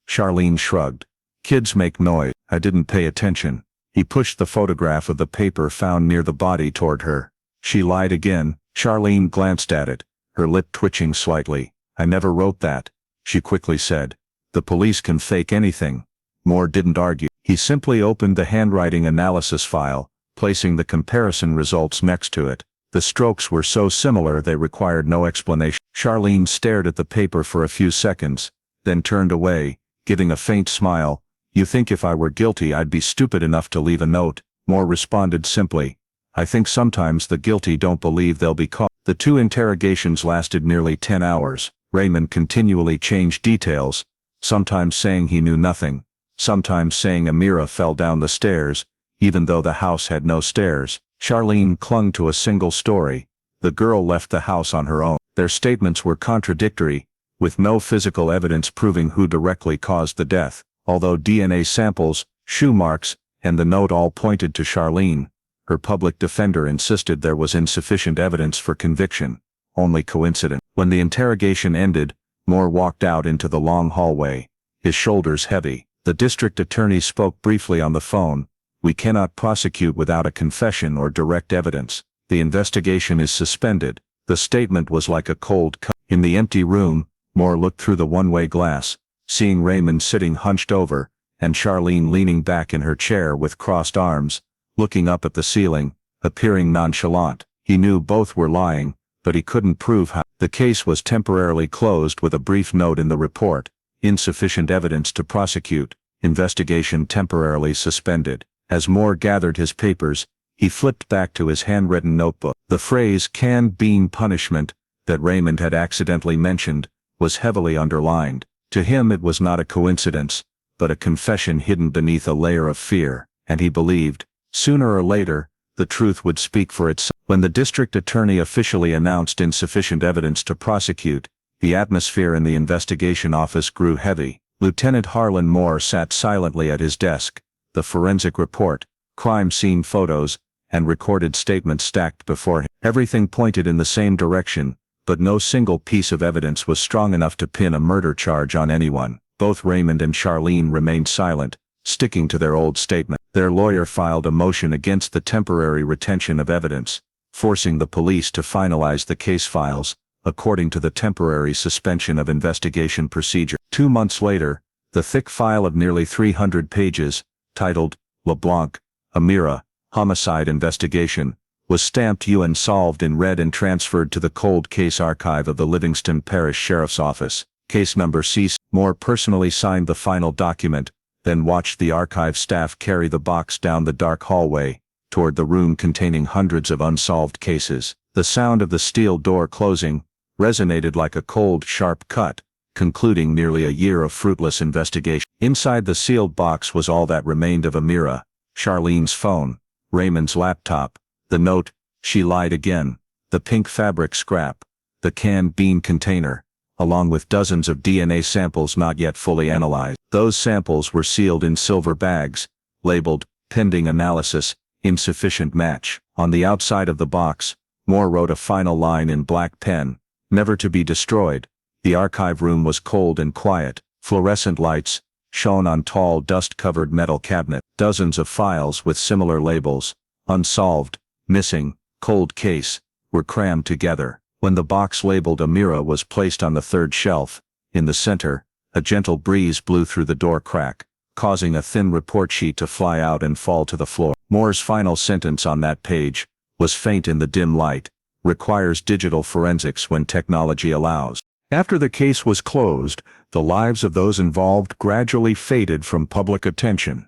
Charlene shrugged. "Kids make noise. I didn't pay attention." He pushed the photograph of the paper found near the body toward her. "She lied again." Charlene glanced at it, her lip twitching slightly. "I never wrote that," she quickly said. "The police can fake anything." Moore didn't argue. He simply opened the handwriting analysis file, placing the comparison results next to it. The strokes were so similar they required no explanation. Charlene stared at the paper for a few seconds, then turned away, giving a faint smile. "You think if I were guilty I'd be stupid enough to leave a note?" Moore responded simply. "I think sometimes the guilty don't believe they'll be caught." The 2 interrogations lasted nearly 10 hours. Raymond continually changed details, sometimes saying he knew nothing, sometimes saying Amira fell down the stairs, even though the house had no stairs. Charlene clung to a single story. The girl left the house on her own. Their statements were contradictory, with no physical evidence proving who directly caused the death. Although DNA samples, shoe marks, and the note all pointed to Charlene, her public defender insisted there was insufficient evidence for conviction, only coincidence. When the interrogation ended, Moore walked out into the long hallway, his shoulders heavy. The district attorney spoke briefly on the phone. "We cannot prosecute without a confession or direct evidence. The investigation is suspended." The statement was like a cold cut. In the empty room, Moore looked through the one-way glass, seeing Raymond sitting hunched over, and Charlene leaning back in her chair with crossed arms, looking up at the ceiling, appearing nonchalant. He knew both were lying, but he couldn't prove how. The case was temporarily closed with a brief note in the report: insufficient evidence to prosecute, investigation temporarily suspended. As Moore gathered his papers, he flipped back to his handwritten notebook. The phrase "canned bean punishment" that Raymond had accidentally mentioned was heavily underlined. To him it was not a coincidence, but a confession hidden beneath a layer of fear, and he believed, sooner or later, the truth would speak for itself. When the district attorney officially announced insufficient evidence to prosecute, the atmosphere in the investigation office grew heavy. Lieutenant Harlan Moore sat silently at his desk, the forensic report, crime scene photos, and recorded statements stacked before him. Everything pointed in the same direction, but no single piece of evidence was strong enough to pin a murder charge on anyone. Both Raymond and Charlene remained silent, sticking to their old statement. Their lawyer filed a motion against the temporary retention of evidence, forcing the police to finalize the case files, according to the temporary suspension of investigation procedure. 2 months later, the thick file of nearly 300 pages, titled LeBlanc, Amira, Homicide Investigation, was stamped unsolved in red and transferred to the cold case archive of the Livingston Parish Sheriff's Office. Case number C. Moore personally signed the final document, then watched the archive staff carry the box down the dark hallway, toward the room containing hundreds of unsolved cases. The sound of the steel door closing resonated like a cold, sharp cut, concluding nearly a year of fruitless investigation. Inside the sealed box was all that remained of Amira: Charlene's phone, Raymond's laptop, the note, "She lied again," the pink fabric scrap, the canned bean container, along with dozens of DNA samples not yet fully analyzed. Those samples were sealed in silver bags, labeled, "Pending analysis, insufficient match." On the outside of the box, Moore wrote a final line in black pen: "Never to be destroyed." The archive room was cold and quiet. Fluorescent lights shone on tall, dust-covered metal cabinets. Dozens of files with similar labels, "Unsolved," "Missing," "Cold Case," were crammed together. When the box labeled Amira was placed on the third shelf, in the center, a gentle breeze blew through the door crack, causing a thin report sheet to fly out and fall to the floor. Moore's final sentence on that page was faint in the dim light: "Requires digital forensics when technology allows." After the case was closed, the lives of those involved gradually faded from public attention.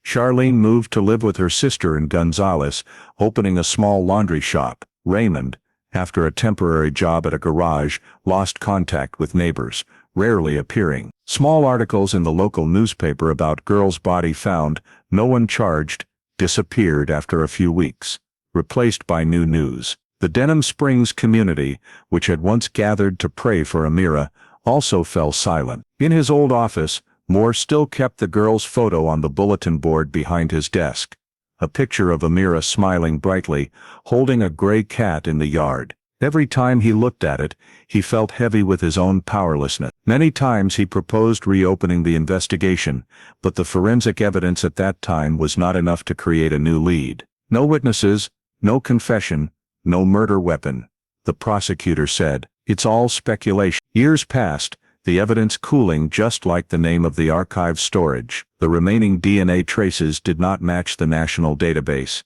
Charlene moved to live with her sister in Gonzales, opening a small laundry shop. Raymond, after a temporary job at a garage, lost contact with neighbors, rarely appearing. Small articles in the local newspaper about girl's body found, no one charged, disappeared after a few weeks, replaced by new news. The Denham Springs community, which had once gathered to pray for Amira, also fell silent. In his old office, Moore still kept the girl's photo on the bulletin board behind his desk, a picture of Amira smiling brightly, holding a gray cat in the yard. Every time he looked at it, he felt heavy with his own powerlessness. Many times he proposed reopening the investigation, but the forensic evidence at that time was not enough to create a new lead. No witnesses, no confession, no murder weapon. The prosecutor said, "It's all speculation." Years passed, the evidence cooling just like the name of the archive storage. The remaining DNA traces did not match the national database.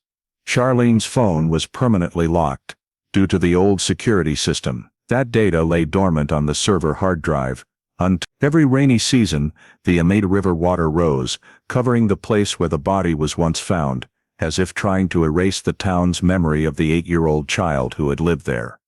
Charlene's phone was permanently locked, due to the old security system. That data lay dormant on the server hard drive. Every rainy season, the Amida River water rose, covering the place where the body was once found, as if trying to erase the town's memory of the 8-year-old child who had lived there.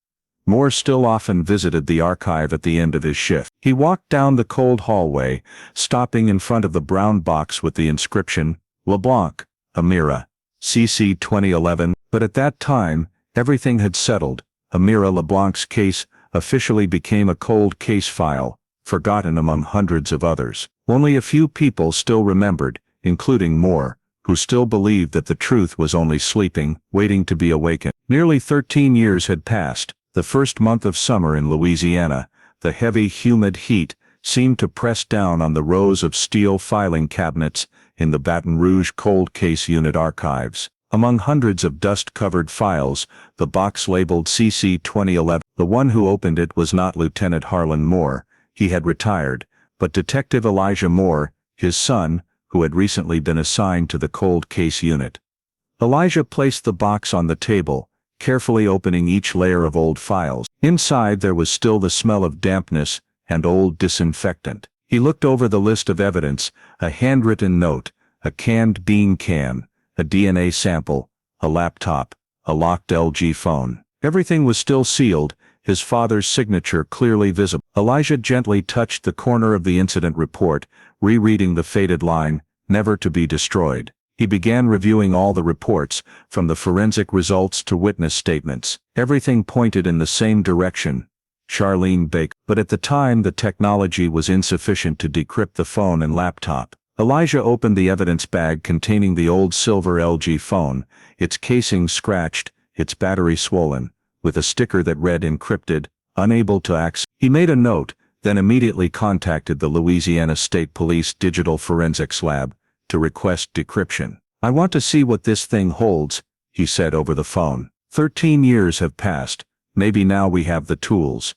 Moore still often visited the archive at the end of his shift. He walked down the cold hallway, stopping in front of the brown box with the inscription, "LeBlanc, Amira, CC 2011. But at that time, everything had settled. Amira LeBlanc's case officially became a cold case file, forgotten among hundreds of others. Only a few people still remembered, including Moore, who still believed that the truth was only sleeping, waiting to be awakened. Nearly 13 years had passed. The first month of summer in Louisiana, The heavy, humid heat seemed to press down on the rows of steel filing cabinets in the Baton Rouge Cold Case Unit archives. Among hundreds of dust-covered files, the box labeled CC 2011. The one who opened it was not Lieutenant Harlan Moore. He had retired, but Detective Elijah Moore, his son, who had recently been assigned to the Cold Case Unit. Elijah placed the box on the table, carefully opening each layer of old files. Inside there was still the smell of dampness and old disinfectant. He looked over the list of evidence, a handwritten note, a canned bean can, a DNA sample, a laptop, a locked LG phone. Everything was still sealed, his father's signature clearly visible. Elijah gently touched the corner of the incident report, rereading the faded line, "Never to be destroyed." He began reviewing all the reports, from the forensic results to witness statements. Everything pointed in the same direction: Charlene Baker. But at the time the technology was insufficient to decrypt the phone and laptop. Elijah opened the evidence bag containing the old silver LG phone, its casing scratched, its battery swollen, with a sticker that read encrypted, unable to access. He made a note, then immediately contacted the Louisiana State Police Digital Forensics Lab to request decryption. "I want to see what this thing holds," he said over the phone. 13 years have passed. Maybe now we have the tools."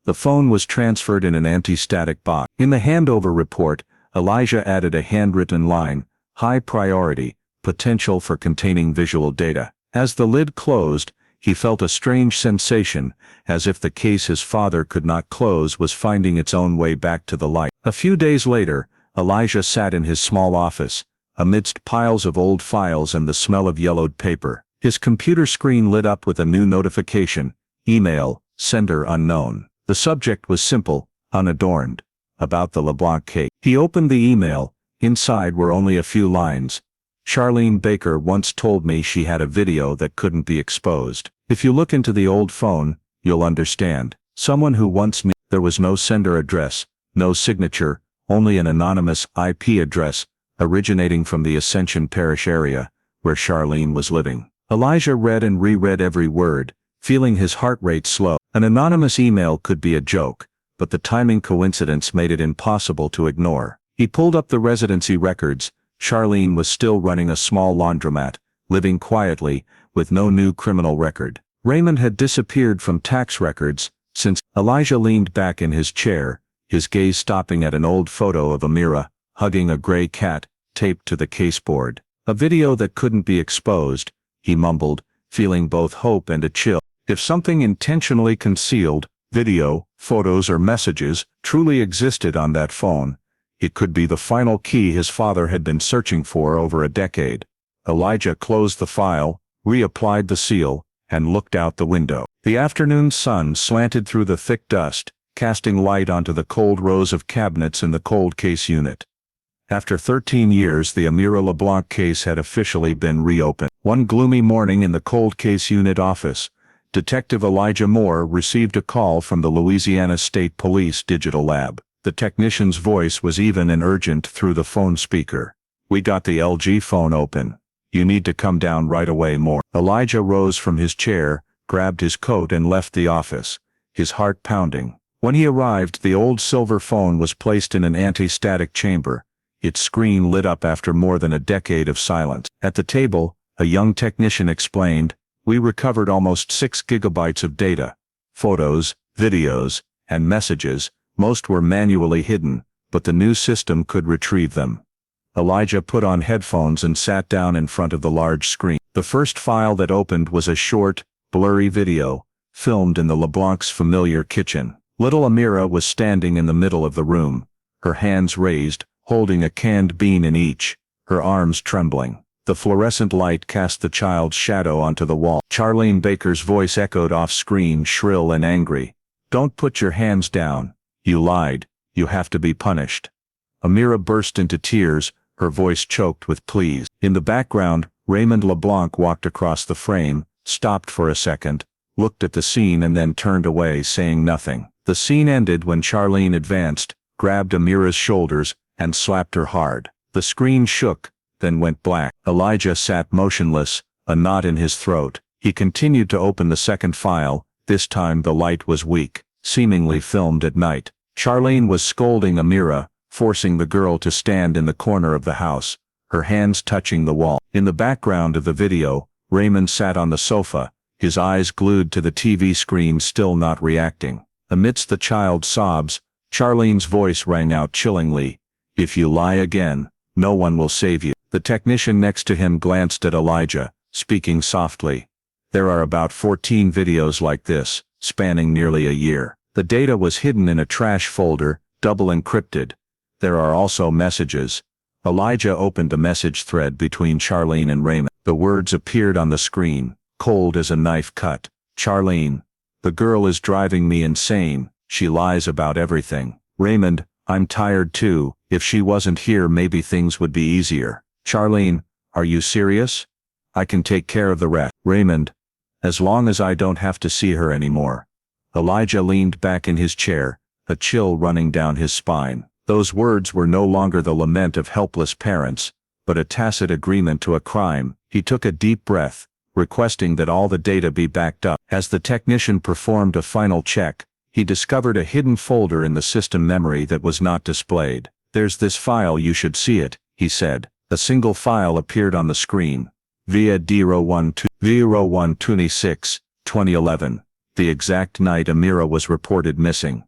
The phone was transferred in an anti-static box. In the handover report, Elijah added a handwritten line, "High priority, potential for containing visual data." As the lid closed, he felt a strange sensation, as if the case his father could not close was finding its own way back to the light. A few days later, Elijah sat in his small office, amidst piles of old files and the smell of yellowed paper. His computer screen lit up with a new notification: email, sender unknown. The subject was simple, unadorned, about the LeBlanc case. He opened the email. Inside were only a few lines. "Charlene Baker once told me she had a video that couldn't be exposed. If you look into the old phone, you'll understand. Someone who wants me." There was no sender address, no signature, only an anonymous IP address, originating from the Ascension Parish area, where Charlene was living. Elijah read and reread every word, feeling his heart rate slow. An anonymous email could be a joke, but the timing coincidence made it impossible to ignore. He pulled up the residency records. Charlene was still running a small laundromat, living quietly, with no new criminal record. Raymond had disappeared from tax records since. Elijah leaned back in his chair, his gaze stopping at an old photo of Amira, hugging a gray cat, taped to the caseboard. "A video that couldn't be exposed," he mumbled, feeling both hope and a chill. If something intentionally concealed, video, photos or messages, truly existed on that phone, it could be the final key his father had been searching for over a decade. Elijah closed the file, reapplied the seal, and looked out the window. The afternoon sun slanted through the thick dust, casting light onto the cold rows of cabinets in the Cold Case Unit. After 13 years, the Amira LeBlanc case had officially been reopened. One gloomy morning in the Cold Case Unit office, Detective Elijah Moore received a call from the Louisiana State Police Digital Lab. The technician's voice was even and urgent through the phone speaker. "We got the LG phone open. You need to come down right away, Moore." Elijah rose from his chair, grabbed his coat and left the office, his heart pounding. When he arrived, the old silver phone was placed in an anti-static chamber, its screen lit up after more than a decade of silence. At the table, a young technician explained, "We recovered almost 6 gigabytes of data. Photos, videos, and messages. Most were manually hidden, but the new system could retrieve them." Elijah put on headphones and sat down in front of the large screen. The first file that opened was a short, blurry video, filmed in the LeBlanc's familiar kitchen. Little Amira was standing in the middle of the room, her hands raised, holding a canned bean in each, her arms trembling. The fluorescent light cast the child's shadow onto the wall. Charlene Baker's voice echoed off-screen, shrill and angry. "Don't put your hands down. You lied. You have to be punished." Amira burst into tears, her voice choked with pleas. In the background, Raymond LeBlanc walked across the frame, stopped for a second, looked at the scene and then turned away, saying nothing. The scene ended when Charlene advanced, grabbed Amira's shoulders, and slapped her hard. The screen shook, then went black. Elijah sat motionless, a knot in his throat. He continued to open the second file. This time the light was weak. seemingly filmed at night. Charlene was scolding Amira, forcing the girl to stand in the corner of the house, her hands touching the wall. In the background of the video, Raymond sat on the sofa, his eyes glued to the TV screen, still not reacting. Amidst the child's sobs, Charlene's voice rang out chillingly, "If you lie again, no one will save you." The technician next to him glanced at Elijah, speaking softly. "There are about 14 videos like this, spanning nearly a year. The data was hidden in a trash folder, double encrypted. There are also messages." Elijah opened a message thread between Charlene and Raymond. The words appeared on the screen, cold as a knife cut. "Charlene, the girl is driving me insane. She lies about everything. Raymond, I'm tired too. If she wasn't here maybe things would be easier. Charlene, are you serious? I can take care of the rest. Raymond, as long as I don't have to see her anymore." Elijah leaned back in his chair, a chill running down his spine. Those words were no longer the lament of helpless parents, but a tacit agreement to a crime. He took a deep breath, requesting that all the data be backed up. As the technician performed a final check, he discovered a hidden folder in the system memory that was not displayed. "There's this file, you should see it," he said. A single file appeared on the screen. Via 01/26/2011, the exact night Amira was reported missing.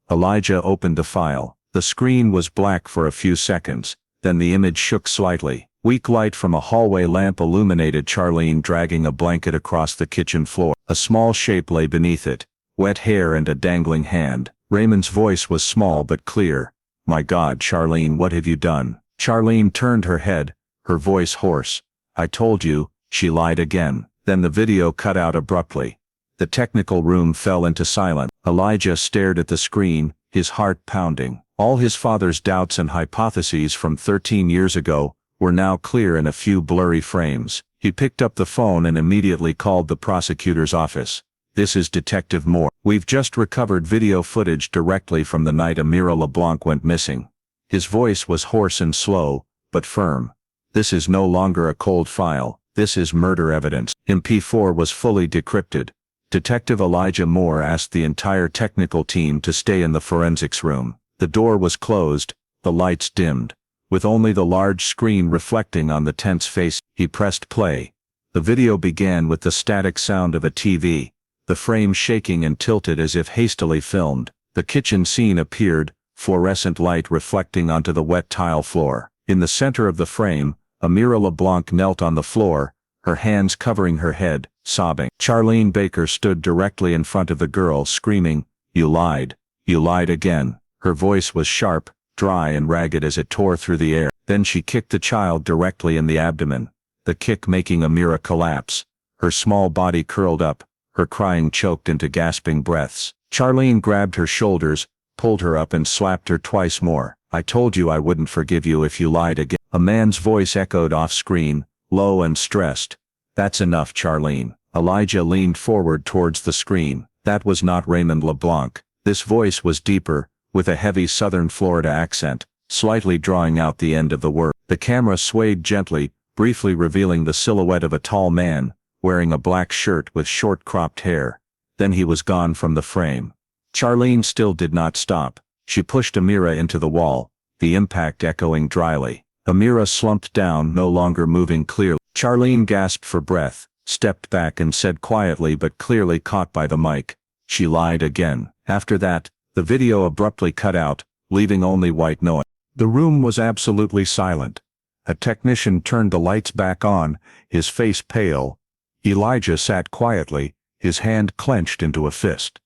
Elijah opened the file. The screen was black for a few seconds, then the image shook slightly. Weak light from a hallway lamp illuminated Charlene dragging a blanket across the kitchen floor. A small shape lay beneath it, wet hair and a dangling hand. Raymond's voice was small but clear. "My God, Charlene, what have you done?" Charlene turned her head, her voice hoarse. "I told you." She lied again. Then the video cut out abruptly. The technical room fell into silence. Elijah stared at the screen, his heart pounding. All his father's doubts and hypotheses from 13 years ago were now clear in a few blurry frames. He picked up the phone and immediately called the prosecutor's office. "This is Detective Moore. We've just recovered video footage directly from the night Amira LeBlanc went missing." His voice was hoarse and slow, but firm. "This is no longer a cold file. This is murder evidence." MP4 was fully decrypted. Detective Elijah Moore asked the entire technical team to stay in the forensics room. The door was closed, the lights dimmed. With only the large screen reflecting on the tense face, he pressed play. The video began with the static sound of a TV, the frame shaking and tilted as if hastily filmed. The kitchen scene appeared, fluorescent light reflecting onto the wet tile floor. In the center of the frame, Amira LeBlanc knelt on the floor, her hands covering her head, sobbing. Charlene Baker stood directly in front of the girl, screaming, "You lied. You lied again." Her voice was sharp, dry and ragged as it tore through the air. Then she kicked the child directly in the abdomen, the kick making Amira collapse. Her small body curled up, her crying choked into gasping breaths. Charlene grabbed her shoulders, pulled her up and slapped her twice more. "I told you I wouldn't forgive you if you lied again." A man's voice echoed off-screen, low and stressed. "That's enough, Charlene." Elijah leaned forward towards the screen. That was not Raymond LeBlanc. This voice was deeper, with a heavy southern Florida accent, slightly drawing out the end of the word. The camera swayed gently, briefly revealing the silhouette of a tall man, wearing a black shirt with short cropped hair. Then he was gone from the frame. Charlene still did not stop. She pushed Amira into the wall, the impact echoing dryly. Amira slumped down, no longer moving clearly. Charlene gasped for breath, stepped back and said quietly but clearly caught by the mic, "She lied again." After that, the video abruptly cut out, leaving only white noise. The room was absolutely silent. A technician turned the lights back on, his face pale. Elijah sat quietly, his hand clenched into a fist.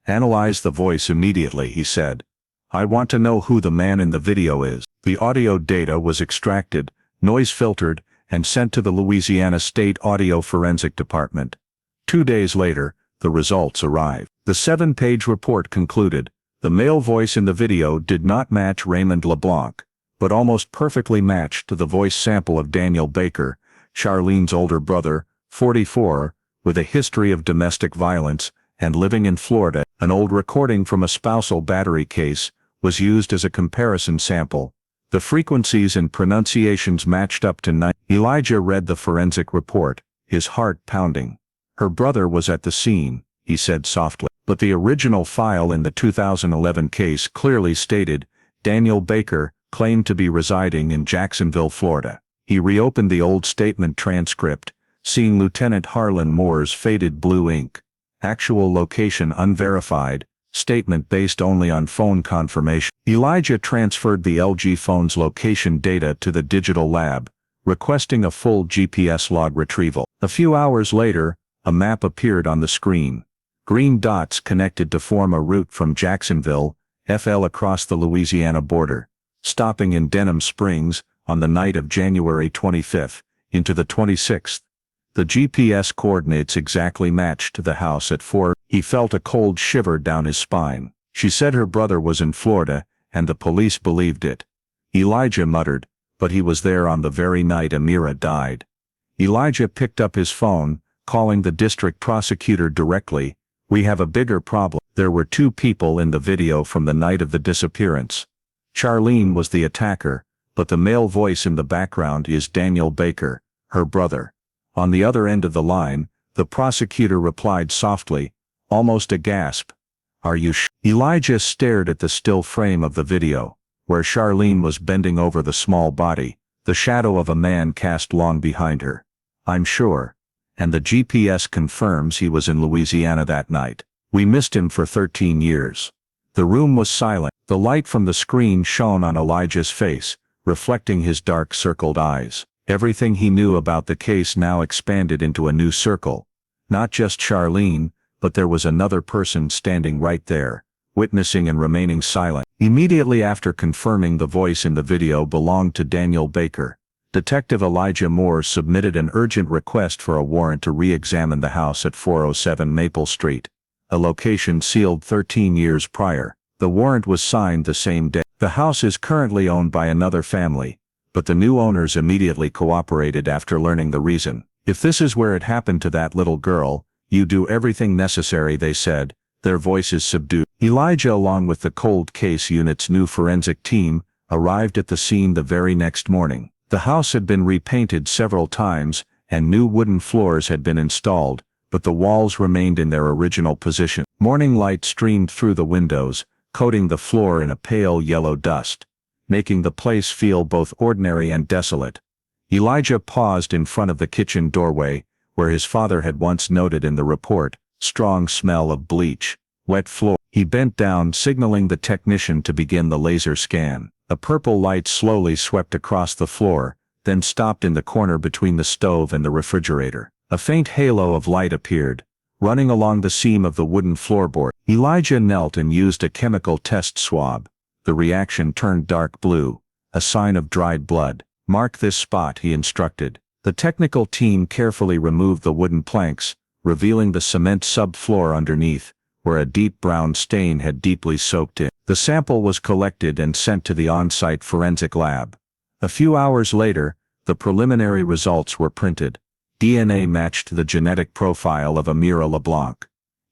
"Analyze the voice immediately," he said. "I want to know who the man in the video is." The audio data was extracted, noise filtered, and sent to the Louisiana State Audio Forensic Department. 2 days later, the results arrived. The 7-page report concluded, the male voice in the video did not match Raymond LeBlanc, but almost perfectly matched the voice sample of Daniel Baker, Charlene's older brother, 44, with a history of domestic violence and living in Florida. An old recording from a spousal battery case was used as a comparison sample. The frequencies and pronunciations matched up to 9. Elijah read the forensic report, his heart pounding. "Her brother was at the scene," he said softly. But the original file in the 2011 case clearly stated Daniel Baker claimed to be residing in Jacksonville, Florida. He reopened the old statement transcript, seeing Lieutenant Harlan Moore's faded blue ink. Actual location unverified, statement based only on phone confirmation. Elijah transferred the LG phone's location data to the digital lab, requesting a full GPS log retrieval. A few hours later, a map appeared on the screen. Green dots connected to form a route from Jacksonville, FL across the Louisiana border, stopping in Denham Springs on the night of January 25th into the 26th. The GPS coordinates exactly matched the house at 4. He felt a cold shiver down his spine. She said her brother was in Florida, and the police believed it. Elijah muttered, but he was there on the very night Amira died. Elijah picked up his phone, calling the district prosecutor directly. We have a bigger problem. There were 2 people in the video from the night of the disappearance. Charlene was the attacker, but the male voice in the background is Daniel Baker, her brother. On the other end of the line, the prosecutor replied softly, almost a gasp. Are you sure? Elijah stared at the still frame of the video, where Charlene was bending over the small body, the shadow of a man cast long behind her. I'm sure. And the GPS confirms he was in Louisiana that night. We missed him for 13 years. The room was silent. The light from the screen shone on Elijah's face, reflecting his dark circled eyes. Everything he knew about the case now expanded into a new circle. Not just Charlene, but there was another person standing right there, witnessing and remaining silent. Immediately after confirming the voice in the video belonged to Daniel Baker, Detective Elijah Moore submitted an urgent request for a warrant to re-examine the house at 407 Maple Street, a location sealed 13 years prior. The warrant was signed the same day. The house is currently owned by another family, but the new owners immediately cooperated after learning the reason. If this is where it happened to that little girl, you do everything necessary, they said, their voices subdued. Elijah, along with the cold case unit's new forensic team, arrived at the scene the very next morning. The house had been repainted several times, and new wooden floors had been installed, but the walls remained in their original position. Morning light streamed through the windows, coating the floor in a pale yellow dust, making the place feel both ordinary and desolate. Elijah paused in front of the kitchen doorway, where his father had once noted in the report, strong smell of bleach, wet floor. He bent down, signaling the technician to begin the laser scan. A purple light slowly swept across the floor, then stopped in the corner between the stove and the refrigerator. A faint halo of light appeared, running along the seam of the wooden floorboard. Elijah knelt and used a chemical test swab. The reaction turned dark blue, a sign of dried blood. Mark this spot, he instructed. The technical team carefully removed the wooden planks, revealing the cement subfloor underneath, where a deep brown stain had deeply soaked in. The sample was collected and sent to the on-site forensic lab. A few hours later, the preliminary results were printed. DNA matched the genetic profile of Amira LeBlanc.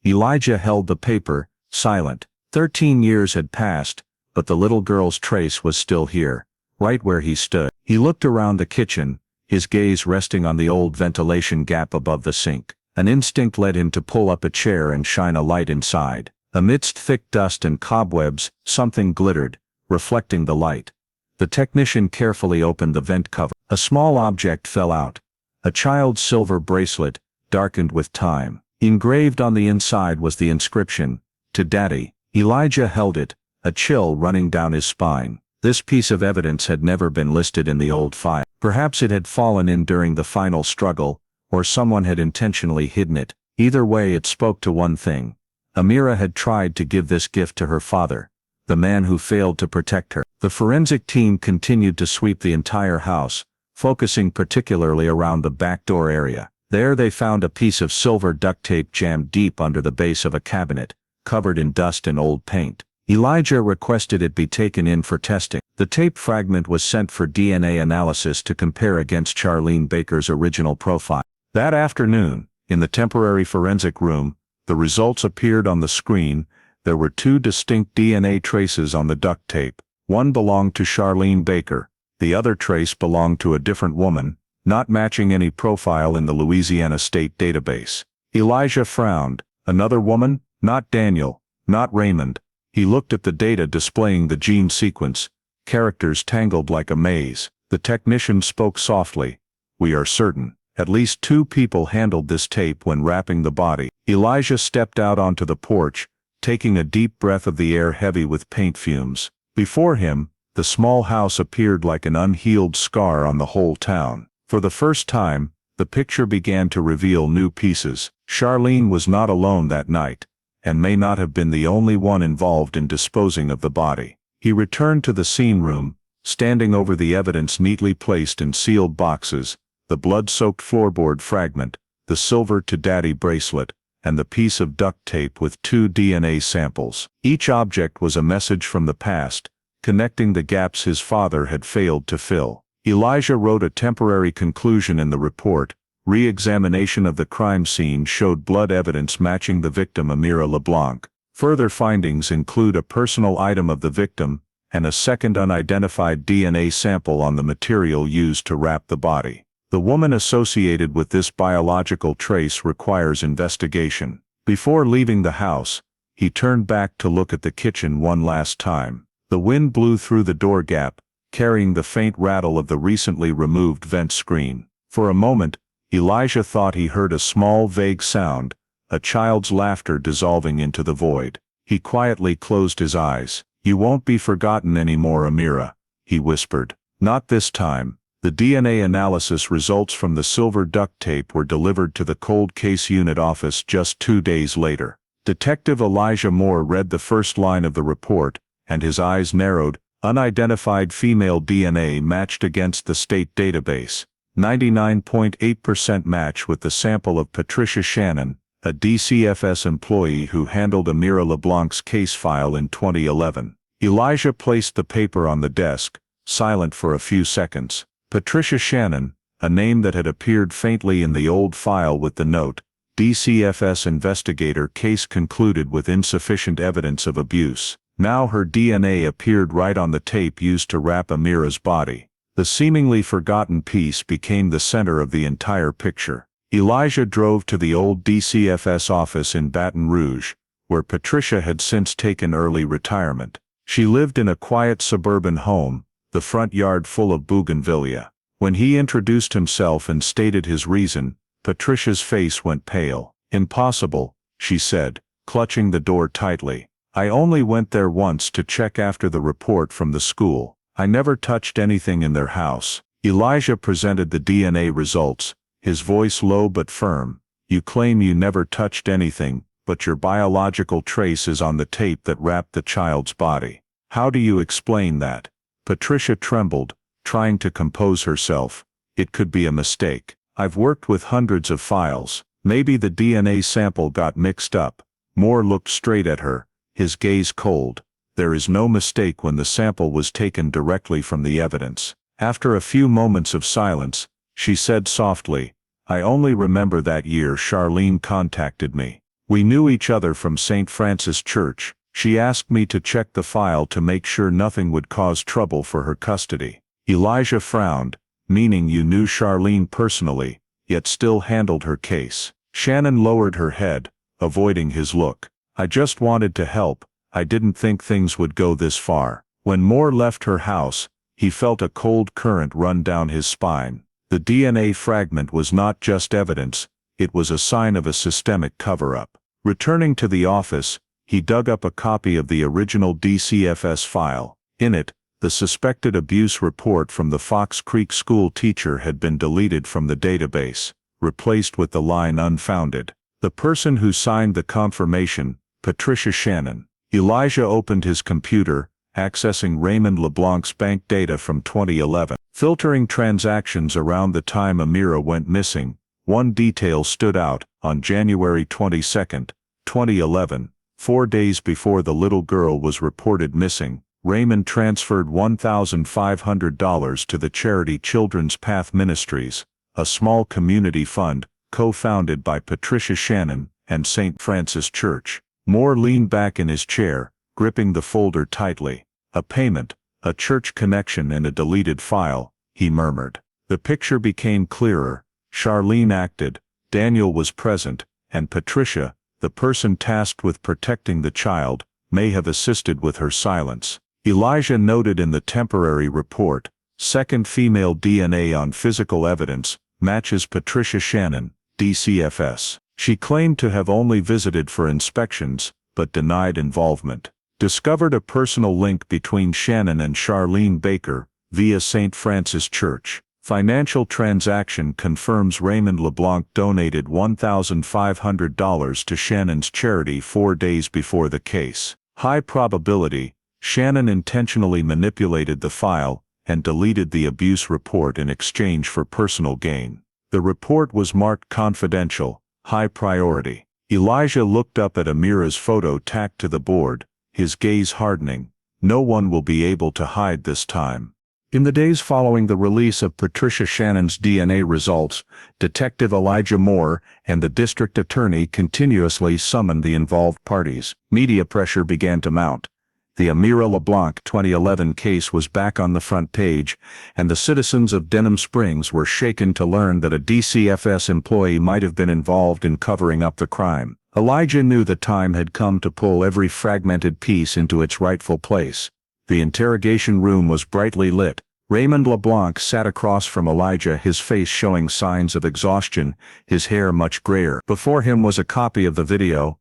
Elijah held the paper, silent. 13 years had passed, but the little girl's trace was still here, right where he stood. He looked around the kitchen, his gaze resting on the old ventilation gap above the sink. An instinct led him to pull up a chair and shine a light inside. Amidst thick dust and cobwebs, something glittered, reflecting the light. The technician carefully opened the vent cover. A small object fell out. A child's silver bracelet, darkened with time. Engraved on the inside was the inscription, "To Daddy." Elijah held it, a chill running down his spine. This piece of evidence had never been listed in the old file. Perhaps it had fallen in during the final struggle, or someone had intentionally hidden it. Either way, it spoke to one thing. Amira had tried to give this gift to her father, the man who failed to protect her. The forensic team continued to sweep the entire house, focusing particularly around the back door area. There they found a piece of silver duct tape jammed deep under the base of a cabinet, covered in dust and old paint. Elijah requested it be taken in for testing. The tape fragment was sent for DNA analysis to compare against Charlene Baker's original profile. That afternoon, in the temporary forensic room, the results appeared on the screen. There were 2 distinct DNA traces on the duct tape. One belonged to Charlene Baker. The other trace belonged to a different woman, not matching any profile in the Louisiana State database. Elijah frowned. Another woman? Not Daniel, not Raymond. He looked at the data displaying the gene sequence, characters tangled like a maze. The technician spoke softly. We are certain. At least 2 people handled this tape when wrapping the body. Elijah stepped out onto the porch, taking a deep breath of the air heavy with paint fumes. Before him, the small house appeared like an unhealed scar on the whole town. For the first time, the picture began to reveal new pieces. Charlene was not alone that night, and may not have been the only one involved in disposing of the body. He returned to the scene room, standing over the evidence neatly placed in sealed boxes, the blood-soaked floorboard fragment, the silver to daddy bracelet, and the piece of duct tape with 2 DNA samples. Each object was a message from the past, connecting the gaps his father had failed to fill. Elijah wrote a temporary conclusion in the report. Re-examination of the crime scene showed blood evidence matching the victim Amira LeBlanc. Further findings include a personal item of the victim and a second unidentified DNA sample on the material used to wrap the body. The woman associated with this biological trace requires investigation. Before leaving the house, he turned back to look at the kitchen one last time. The wind blew through the door gap, carrying the faint rattle of the recently removed vent screen. For a moment, Elijah thought he heard a small vague sound, a child's laughter dissolving into the void. He quietly closed his eyes. You won't be forgotten anymore, Amira, he whispered. Not this time. The DNA analysis results from the silver duct tape were delivered to the cold case unit office just 2 days later. Detective Elijah Moore read the first line of the report, and his eyes narrowed. Unidentified female DNA matched against the state database. 99.8% match with the sample of Patricia Shannon, a DCFS employee who handled Amira LeBlanc's case file in 2011. Elijah placed the paper on the desk, silent for a few seconds. Patricia Shannon, a name that had appeared faintly in the old file with the note, DCFS investigator, case concluded with insufficient evidence of abuse. Now her DNA appeared right on the tape used to wrap Amira's body. The seemingly forgotten piece became the center of the entire picture. Elijah drove to the old DCFS office in Baton Rouge, where Patricia had since taken early retirement. She lived in a quiet suburban home, the front yard full of bougainvillea. When he introduced himself and stated his reason, Patricia's face went pale. Impossible, she said, clutching the door tightly. I only went there once to check after the report from the school. I never touched anything in their house. Elijah presented the DNA results, his voice low but firm. You claim you never touched anything, but your biological trace is on the tape that wrapped the child's body. How do you explain that? Patricia trembled, trying to compose herself. It could be a mistake. I've worked with hundreds of files. Maybe the DNA sample got mixed up. Moore looked straight at her, his gaze cold. There is no mistake when the sample was taken directly from the evidence. After a few moments of silence, she said softly, I only remember that year Charlene contacted me. We knew each other from St. Francis Church. She asked me to check the file to make sure nothing would cause trouble for her custody. Elijah frowned, meaning you knew Charlene personally, yet still handled her case. Shannon lowered her head, avoiding his look. I just wanted to help. I didn't think things would go this far. When Moore left her house, he felt a cold current run down his spine. The DNA fragment was not just evidence, it was a sign of a systemic cover-up. Returning to the office, he dug up a copy of the original DCFS file. In it, the suspected abuse report from the Fox Creek school teacher had been deleted from the database, replaced with the line unfounded. The person who signed the confirmation, Patricia Shannon. Elijah opened his computer, accessing Raymond LeBlanc's bank data from 2011. Filtering transactions around the time Amira went missing, one detail stood out. On January 22, 2011, 4 days before the little girl was reported missing, Raymond transferred $1,500 to the charity Children's Path Ministries, a small community fund, co-founded by Patricia Shannon and St. Francis Church. Moore leaned back in his chair, gripping the folder tightly. A payment, a church connection and a deleted file, he murmured. The picture became clearer. Charlene acted, Daniel was present, and Patricia, The person tasked with protecting the child may have assisted with her silence. Elijah noted in the temporary report, second female DNA on physical evidence matches Patricia Shannon, DCFS. She claimed to have only visited for inspections, but denied involvement. Discovered a personal link between Shannon and Charlene Baker via St. Francis Church. Financial transaction confirms Raymond LeBlanc donated $1,500 to Shannon's charity 4 days before the case. High probability, Shannon intentionally manipulated the file and deleted the abuse report in exchange for personal gain. The report was marked confidential, high priority. Elijah looked up at Amira's photo tacked to the board, his gaze hardening. No one will be able to hide this time. In the days following the release of Patricia Shannon's DNA results, Detective Elijah Moore and the district attorney continuously summoned the involved parties. Media pressure began to mount. The Amira LeBlanc 2011 case was back on the front page, and the citizens of Denham Springs were shaken to learn that a DCFS employee might have been involved in covering up the crime. Elijah knew the time had come to pull every fragmented piece into its rightful place. The interrogation room was brightly lit. Raymond LeBlanc sat across from Elijah, his face showing signs of exhaustion, his hair much grayer. Before him was a copy of the video,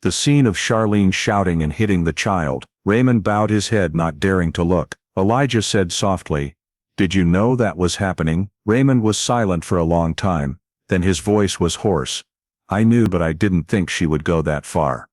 the scene of Charlene shouting and hitting the child. Raymond bowed his head, not daring to look. Elijah said softly, "Did you know that was happening?" Raymond was silent for a long time, then his voice was hoarse. "I knew, but I didn't think she would go that far."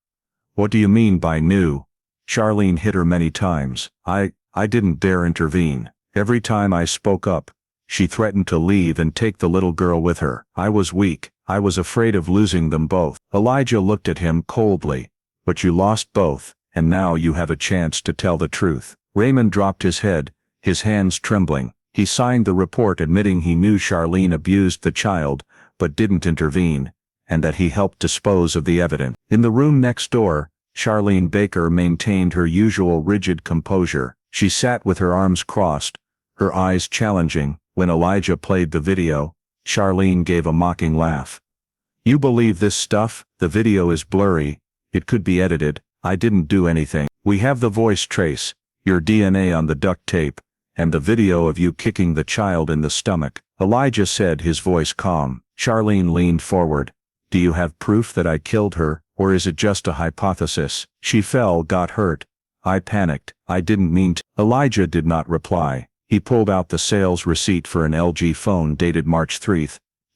"What do you mean by knew?" "Charlene hit her many times. I didn't dare intervene. Every time I spoke up, she threatened to leave and take the little girl with her. I was weak. I was afraid of losing them both." Elijah looked at him coldly. "But you lost both, and now you have a chance to tell the truth." Raymond dropped his head, his hands trembling. He signed the report admitting he knew Charlene abused the child, but didn't intervene, and that he helped dispose of the evidence. In the room next door, Charlene Baker maintained her usual rigid composure. She sat with her arms crossed, her eyes challenging. When Elijah played the video, Charlene gave a mocking laugh. "You believe this stuff? The video is blurry. It could be edited. I didn't do anything. We have the voice trace, your DNA on the duct tape, and the video of you kicking the child in the stomach," Elijah said, his voice calm. Charlene leaned forward. "Do you have proof that I killed her, or is it just a hypothesis?" "She fell, got hurt. I panicked. I didn't mean to." Elijah did not reply. He pulled out the sales receipt for an LG phone dated March 3,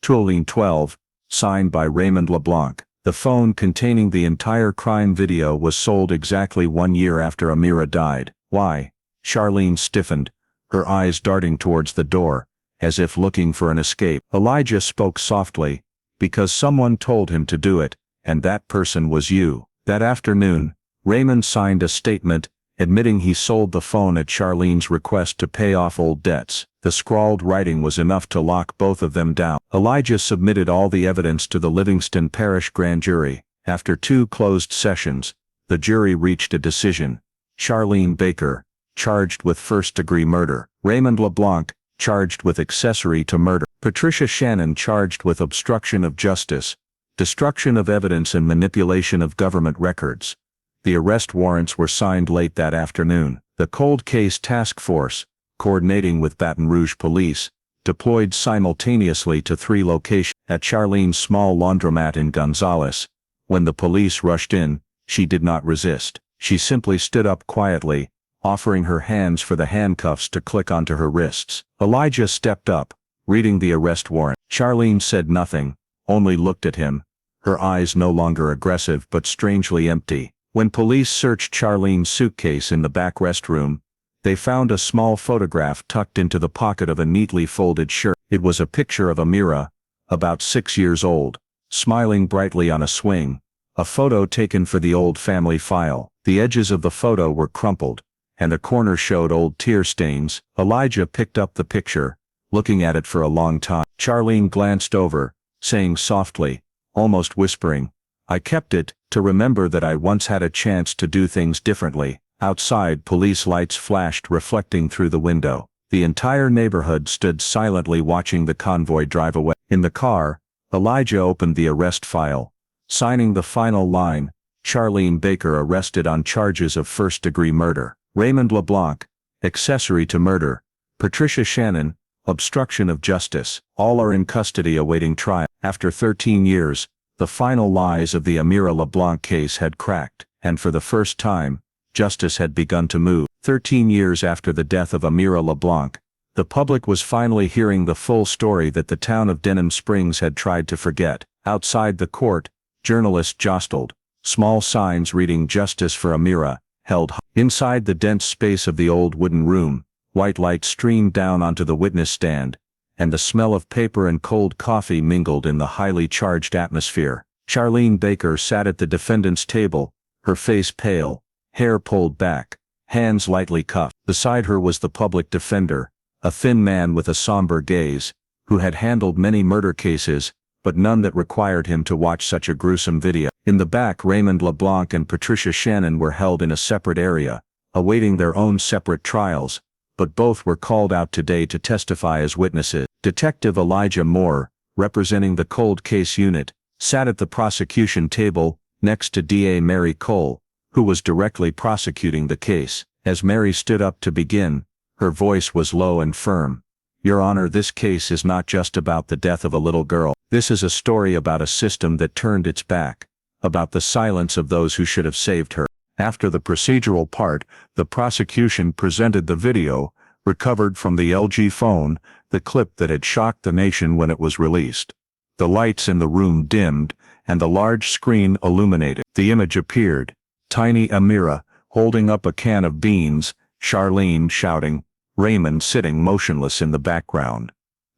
2012, signed by Raymond LeBlanc. The phone containing the entire crime video was sold exactly 1 year after Amira died. "Why?" Charlene stiffened, her eyes darting towards the door, as if looking for an escape. Elijah spoke softly, "Because someone told him to do it, and that person was you." That afternoon, Raymond signed a statement admitting he sold the phone at Charlene's request to pay off old debts. The scrawled writing was enough to lock both of them down. Elijah submitted all the evidence to the Livingston Parish grand jury. After 2 closed sessions, the jury reached a decision. Charlene Baker, charged with first-degree murder. Raymond LeBlanc, charged with accessory to murder. Patricia Shannon, charged with obstruction of justice, destruction of evidence and manipulation of government records. The arrest warrants were signed late that afternoon. The cold case task force, coordinating with Baton Rouge police, deployed simultaneously to 3 locations. At Charlene's small laundromat in Gonzales, when the police rushed in, she did not resist. She simply stood up quietly, offering her hands for the handcuffs to click onto her wrists. Elijah stepped up, reading the arrest warrant. Charlene said nothing, only looked at him, her eyes no longer aggressive but strangely empty. When police searched Charlene's suitcase in the back restroom, they found a small photograph tucked into the pocket of a neatly folded shirt. It was a picture of Amira, about 6 years old, smiling brightly on a swing, a photo taken for the old family file. The edges of the photo were crumpled, and the corner showed old tear stains. Elijah picked up the picture, looking at it for a long time. Charlene glanced over, saying softly, almost whispering, "I kept it, to remember that I once had a chance to do things differently." Outside, police lights flashed, reflecting through the window. The entire neighborhood stood silently watching the convoy drive away. In the car, Elijah opened the arrest file, Signing the final line, Charlene Baker arrested on charges of first-degree murder. Raymond LeBlanc, accessory to murder. Patricia Shannon, obstruction of justice. All are in custody awaiting trial. After 13 years, the final lies of the Amira LeBlanc case had cracked, and for the first time, justice had begun to move. 13 years after the death of Amira LeBlanc, the public was finally hearing the full story that the town of Denham Springs had tried to forget. Outside the court, journalists jostled, small signs reading "Justice for Amira" held high. Inside the dense space of the old wooden room, white light streamed down onto the witness stand, and the smell of paper and cold coffee mingled in the highly charged atmosphere. Charlene Baker sat at the defendant's table, her face pale, hair pulled back, hands lightly cuffed. Beside her was the public defender, a thin man with a somber gaze, who had handled many murder cases, but none that required him to watch such a gruesome video. In the back, Raymond LeBlanc and Patricia Shannon were held in a separate area, awaiting their own separate trials, but both were called out today to testify as witnesses. Detective Elijah Moore, representing the cold case unit, sat at the prosecution table, next to DA Mary Cole, who was directly prosecuting the case. As Mary stood up to begin, her voice was low and firm. "Your Honor, this case is not just about the death of a little girl. This is a story about a system that turned its back, about the silence of those who should have saved her." After the procedural part, the prosecution presented the video, recovered from the LG phone, the clip that had shocked the nation when it was released. The lights in the room dimmed, and the large screen illuminated. The image appeared: tiny Amira, holding up a can of beans, Charlene shouting, Raymond sitting motionless in the background.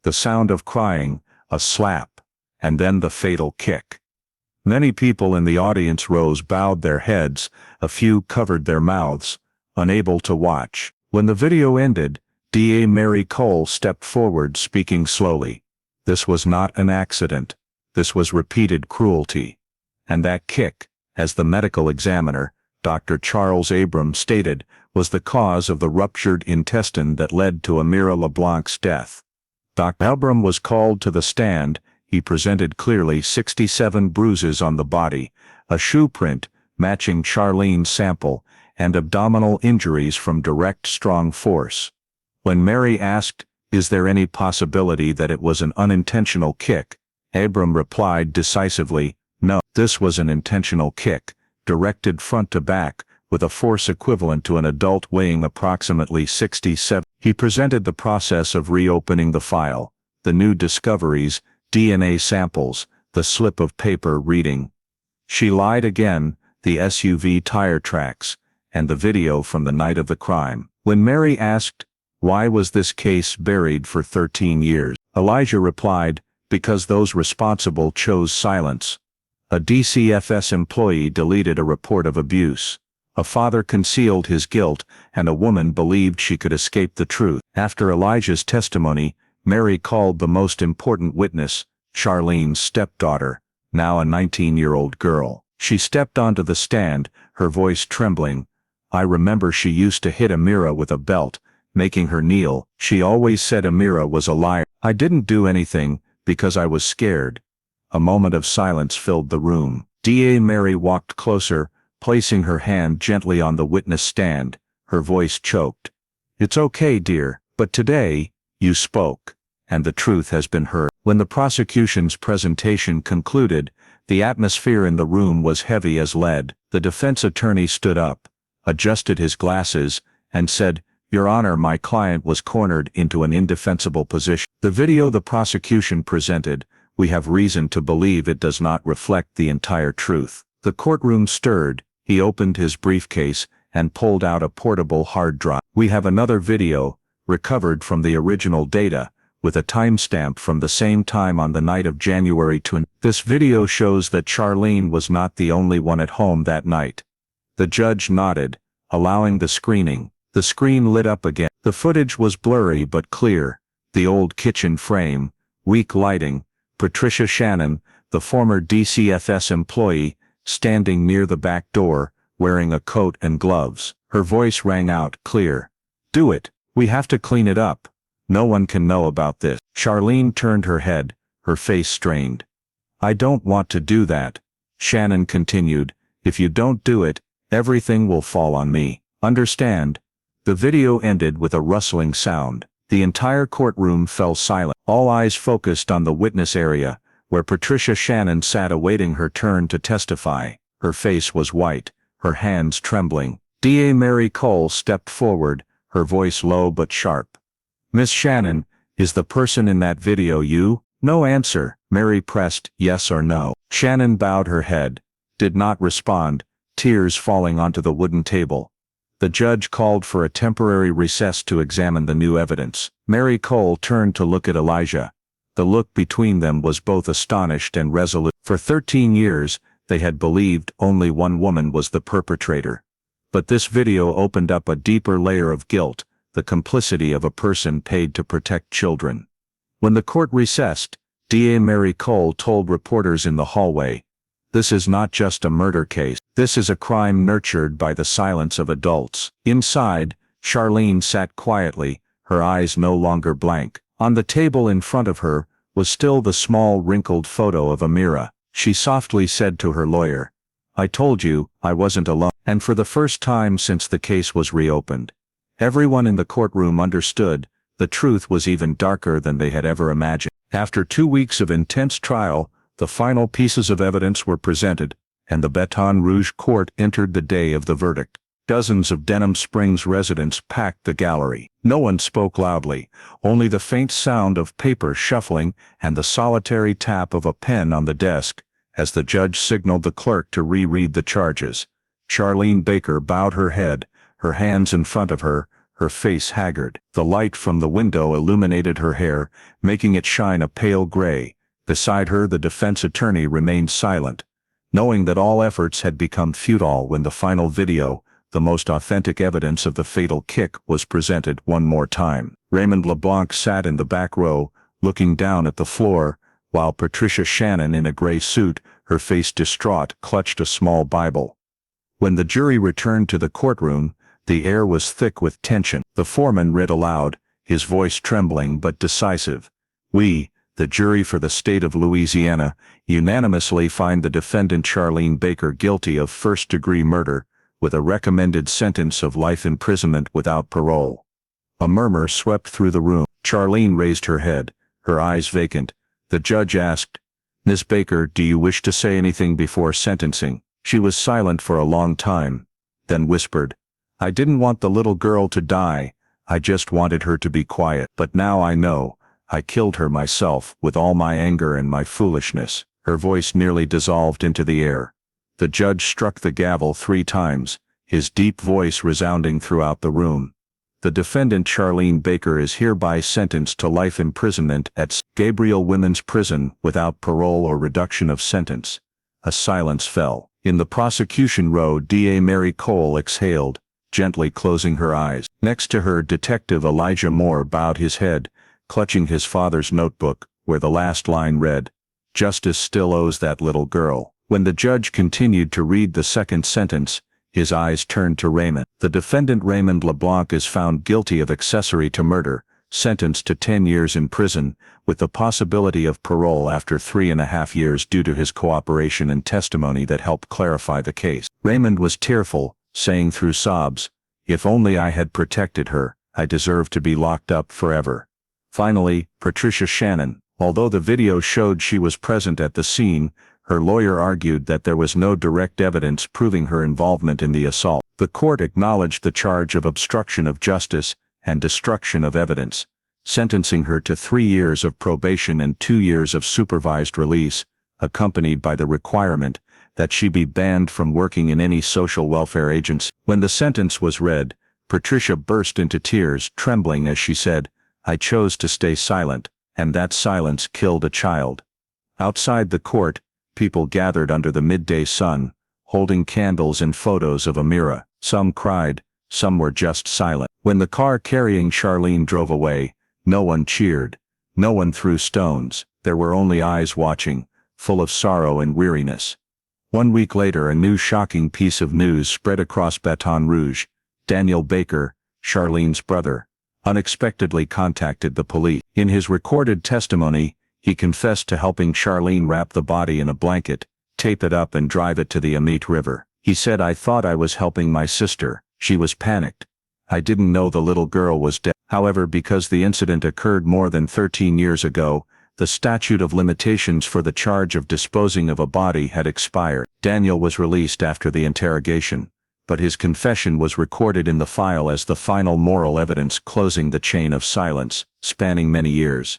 The sound of crying, a slap, and then the fatal kick. Many people in the audience rows bowed their heads, a few covered their mouths, unable to watch. When the video ended, DA Mary Cole stepped forward speaking slowly. This was not an accident. This was repeated cruelty. And that kick, as the medical examiner, Dr. Charles Abrams, stated, was the cause of the ruptured intestine that led to Amira LeBlanc's death. Dr. Abrams was called to the stand. He presented clearly 67 bruises on the body, a shoe print matching Charlene's sample, and abdominal injuries from direct strong force. When Mary asked, "Is there any possibility that it was an unintentional kick?" Abrams replied decisively, "No, this was an intentional kick, directed front to back, with a force equivalent to an adult weighing approximately 67. He presented the process of reopening the file, the new discoveries, DNA samples, the slip of paper reading, "She lied again," the SUV tire tracks, and the video from the night of the crime. When Mary asked, "Why was this case buried for 13 years?" Elijah replied, "Because those responsible chose silence. A DCFS employee deleted a report of abuse. A father concealed his guilt, and a woman believed she could escape the truth." After Elijah's testimony, Mary called the most important witness, Charlene's stepdaughter, now a 19-year-old girl. She stepped onto the stand, her voice trembling. "I remember she used to hit Amira with a belt, making her kneel. She always said Amira was a liar. I didn't do anything, because I was scared." A moment of silence filled the room. DA Mary walked closer, placing her hand gently on the witness stand, her voice choked. "It's okay, dear, but today, you spoke, and the truth has been heard." When the prosecution's presentation concluded, the atmosphere in the room was heavy as lead. The defense attorney stood up, adjusted his glasses, and said, "Your Honor, my client was cornered into an indefensible position. The video the prosecution presented, we have reason to believe it does not reflect the entire truth." The courtroom stirred. He opened his briefcase and pulled out a portable hard drive. "We have another video, recovered from the original data, with a timestamp from the same time on the night of January 20. This video shows that Charlene was not the only one at home that night." The judge nodded, allowing the screening. The screen lit up again. The footage was blurry but clear. The old kitchen frame, weak lighting, Patricia Shannon, the former DCFS employee, standing near the back door, wearing a coat and gloves. Her voice rang out clear. "Do it. We have to clean it up. No one can know about this." Charlene turned her head, her face strained. "I don't want to do that," Shannon continued, "If you don't do it, everything will fall on me. Understand?" The video ended with a rustling sound. The entire courtroom fell silent. All eyes focused on the witness area, where Patricia Shannon sat awaiting her turn to testify. Her face was white, her hands trembling. DA Mary Cole stepped forward, her voice low but sharp. "Miss Shannon, is the person in that video you?" No answer. Mary pressed yes or no. Shannon bowed her head, did not respond, tears falling onto the wooden table. The judge called for a temporary recess to examine the new evidence. Mary Cole turned to look at Elijah. The look between them was both astonished and resolute. For 13 years, they had believed only one woman was the perpetrator. But this video opened up a deeper layer of guilt, the complicity of a person paid to protect children. When the court recessed, DA Mary Cole told reporters in the hallway, "This is not just a murder case. This is a crime nurtured by the silence of adults." Inside, Charlene sat quietly, her eyes no longer blank. On the table in front of her was still the small wrinkled photo of Amira. She softly said to her lawyer, "I told you, I wasn't alone." And for the first time since the case was reopened, everyone in the courtroom understood the truth was even darker than they had ever imagined. After 2 weeks of intense trial, the final pieces of evidence were presented, and the Baton Rouge court entered the day of the verdict. Dozens of Denham Springs residents packed the gallery. No one spoke loudly, only the faint sound of paper shuffling and the solitary tap of a pen on the desk, as the judge signaled the clerk to reread the charges. Charlene Baker bowed her head, her hands in front of her, her face haggard. The light from the window illuminated her hair, making it shine a pale gray. Beside her the defense attorney remained silent, knowing that all efforts had become futile when the final video, the most authentic evidence of the fatal kick, was presented one more time. Raymond LeBlanc sat in the back row, looking down at the floor, while Patricia Shannon, in a gray suit, her face distraught, clutched a small Bible. When the jury returned to the courtroom, the air was thick with tension. The foreman read aloud, his voice trembling but decisive. "We, the jury for the state of Louisiana, unanimously find the defendant Charlene Baker guilty of first-degree murder, with a recommended sentence of life imprisonment without parole." A murmur swept through the room. Charlene raised her head, her eyes vacant. The judge asked, "Miss Baker, do you wish to say anything before sentencing?" She was silent for a long time, then whispered, "I didn't want the little girl to die, I just wanted her to be quiet. But now I know, I killed her myself, with all my anger and my foolishness." Her voice nearly dissolved into the air. The judge struck the gavel 3 times, his deep voice resounding throughout the room. "The defendant Charlene Baker is hereby sentenced to life imprisonment at Gabriel Women's Prison without parole or reduction of sentence." A silence fell. In the prosecution row, DA Mary Cole exhaled, gently closing her eyes. Next to her, Detective Elijah Moore bowed his head, clutching his father's notebook, where the last line read, "Justice still owes that little girl." When the judge continued to read the second sentence, his eyes turned to Raymond. "The defendant Raymond LeBlanc is found guilty of accessory to murder, sentenced to 10 years in prison, with the possibility of parole after 3.5 years due to his cooperation and testimony that helped clarify the case." Raymond was tearful, saying through sobs, "If only I had protected her, I deserve to be locked up forever." Finally, Patricia Shannon, although the video showed she was present at the scene, her lawyer argued that there was no direct evidence proving her involvement in the assault. The court acknowledged the charge of obstruction of justice and destruction of evidence, sentencing her to 3 years of probation and 2 years of supervised release, accompanied by the requirement that she be banned from working in any social welfare agency. When the sentence was read, Patricia burst into tears, trembling as she said, "I chose to stay silent, and that silence killed a child." Outside the court, people gathered under the midday sun, holding candles and photos of Amira. Some cried, some were just silent. When the car carrying Charlene drove away, no one cheered, no one threw stones. There were only eyes watching, full of sorrow and weariness. 1 week later, a new shocking piece of news spread across Baton Rouge. Daniel Baker, Charlene's brother, unexpectedly contacted the police. In his recorded testimony, he confessed to helping Charlene wrap the body in a blanket, tape it up and drive it to the Amite River. He said, I thought I was helping my sister. She was panicked. I didn't know the little girl was dead. However, because the incident occurred more than 13 years ago, the statute of limitations for the charge of disposing of a body had expired. Daniel was released after the interrogation, but his confession was recorded in the file as the final moral evidence, closing the chain of silence, spanning many years.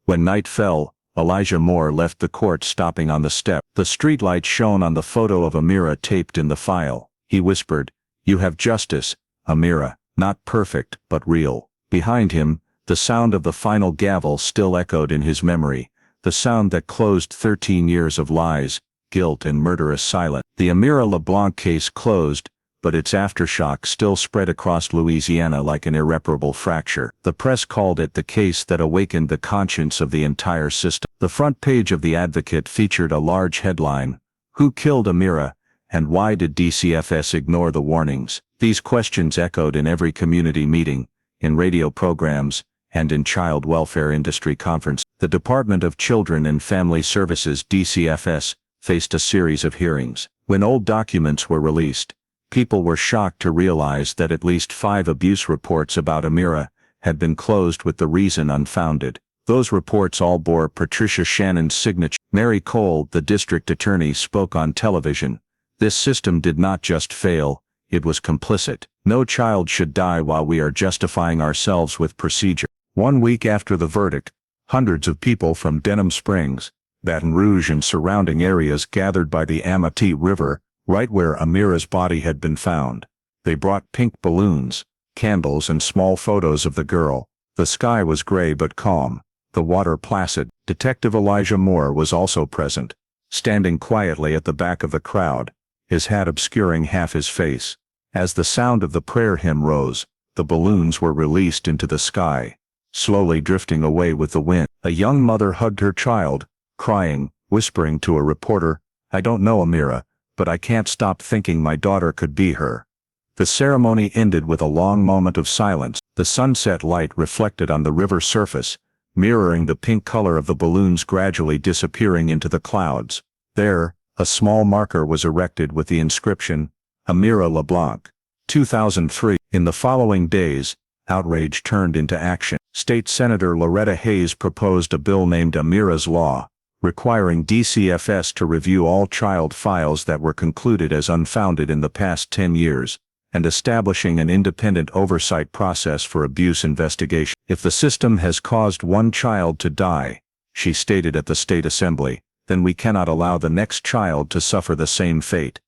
When night fell, Elijah Moore left the court, stopping on the step. The streetlight shone on the photo of Amira taped in the file. He whispered, "You have justice, Amira, not perfect, but real." Behind him, the sound of the final gavel still echoed in his memory, the sound that closed 13 years of lies, guilt and murderous silence. The Amira LeBlanc case closed, but its aftershock still spread across Louisiana like an irreparable fracture. The press called it the case that awakened the conscience of the entire system. The front page of The Advocate featured a large headline, "Who killed Amira, and why did DCFS ignore the warnings?" These questions echoed in every community meeting, in radio programs, and in child welfare industry conferences. The Department of Children and Family Services (DCFS) faced a series of hearings. When old documents were released, people were shocked to realize that at least 5 abuse reports about Amira had been closed with the reason unfounded. Those reports all bore Patricia Shannon's signature. Mary Cole, the district attorney, spoke on television. This system did not just fail, it was complicit. No child should die while we are justifying ourselves with procedure. 1 week after the verdict, hundreds of people from Denham Springs, Baton Rouge and surrounding areas gathered by the Amite River, right where Amira's body had been found. They brought pink balloons, candles and small photos of the girl. The sky was gray but calm, the water placid. Detective Elijah Moore was also present, standing quietly at the back of the crowd, his hat obscuring half his face. As the sound of the prayer hymn rose, the balloons were released into the sky, slowly drifting away with the wind. A young mother hugged her child, crying, whispering to a reporter, "I don't know Amira, but I can't stop thinking my daughter could be her." The ceremony ended with a long moment of silence. The sunset light reflected on the river surface, mirroring the pink color of the balloons gradually disappearing into the clouds. There, a small marker was erected with the inscription, "Amira LeBlanc, 2003. In the following days, outrage turned into action. State Senator Loretta Hayes proposed a bill named Amira's Law, requiring DCFS to review all child files that were concluded as unfounded in the past 10 years, and establishing an independent oversight process for abuse investigation. If the system has caused one child to die, she stated at the state assembly, then we cannot allow the next child to suffer the same fate.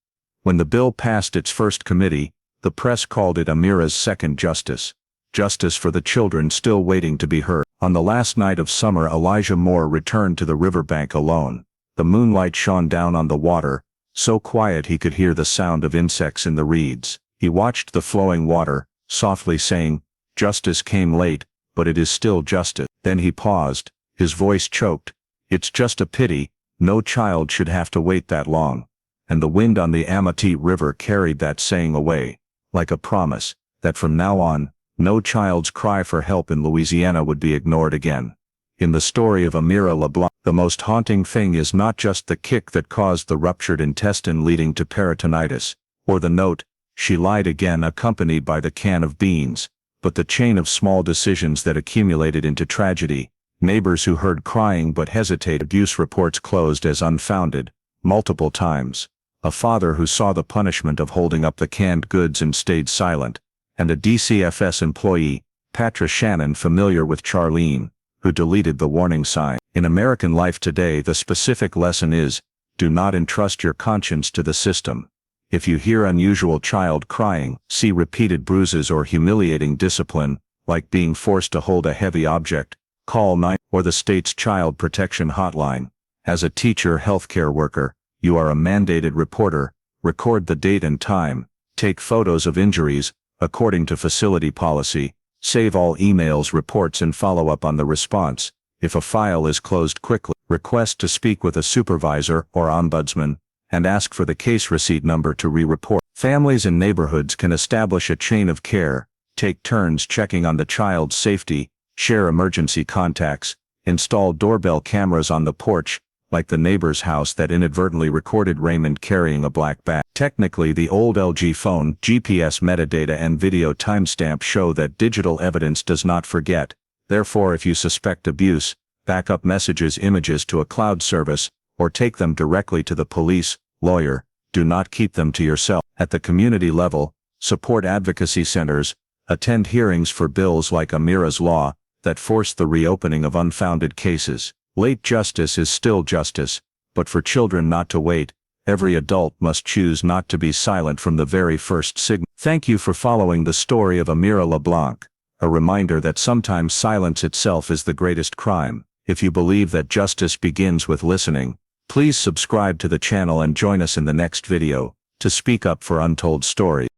When the bill passed its first committee, the press called it Amira's second justice. Justice for the children still waiting to be heard. On the last night of summer, Elijah Moore returned to the riverbank alone. The moonlight shone down on the water, so quiet he could hear the sound of insects in the reeds. He watched the flowing water, softly saying, "Justice came late, but it is still justice." Then he paused, his voice choked. "It's just a pity, no child should have to wait that long." And the wind on the Amite River carried that saying away, like a promise, that from now on, no child's cry for help in Louisiana would be ignored again. In the story of Amira LeBlanc, the most haunting thing is not just the kick that caused the ruptured intestine leading to peritonitis, or the note, "She lied again," accompanied by the can of beans, but the chain of small decisions that accumulated into tragedy. Neighbors who heard crying but hesitated. Abuse reports closed as unfounded, multiple times. A father who saw the punishment of holding up the canned goods and stayed silent. And a DCFS employee, Patricia Shannon, familiar with Charlene, who deleted the warning sign. In American life today, the specific lesson is, do not entrust your conscience to the system. If you hear unusual child crying, see repeated bruises or humiliating discipline, like being forced to hold a heavy object, call 9 or the state's child protection hotline. As a teacher, healthcare worker, you are a mandated reporter. Record the date and time, take photos of injuries, according to facility policy, save all emails, reports and follow up on the response. If a file is closed quickly, request to speak with a supervisor or ombudsman, and ask for the case receipt number to re-report. Families and neighborhoods can establish a chain of care, take turns checking on the child's safety, share emergency contacts, install doorbell cameras on the porch, like the neighbor's house that inadvertently recorded Raymond carrying a black bag. Technically, the old LG phone, GPS metadata and video timestamp show that digital evidence does not forget. Therefore, if you suspect abuse, back up messages, images to a cloud service, or take them directly to the police, lawyer. Do not keep them to yourself. At the community level, support advocacy centers, attend hearings for bills like Amira's Law, that force the reopening of unfounded cases. Late justice is still justice, but for children not to wait, every adult must choose not to be silent from the very first signal. Thank you for following the story of Amira LeBlanc, a reminder that sometimes silence itself is the greatest crime. If you believe that justice begins with listening, please subscribe to the channel and join us in the next video, to speak up for untold stories.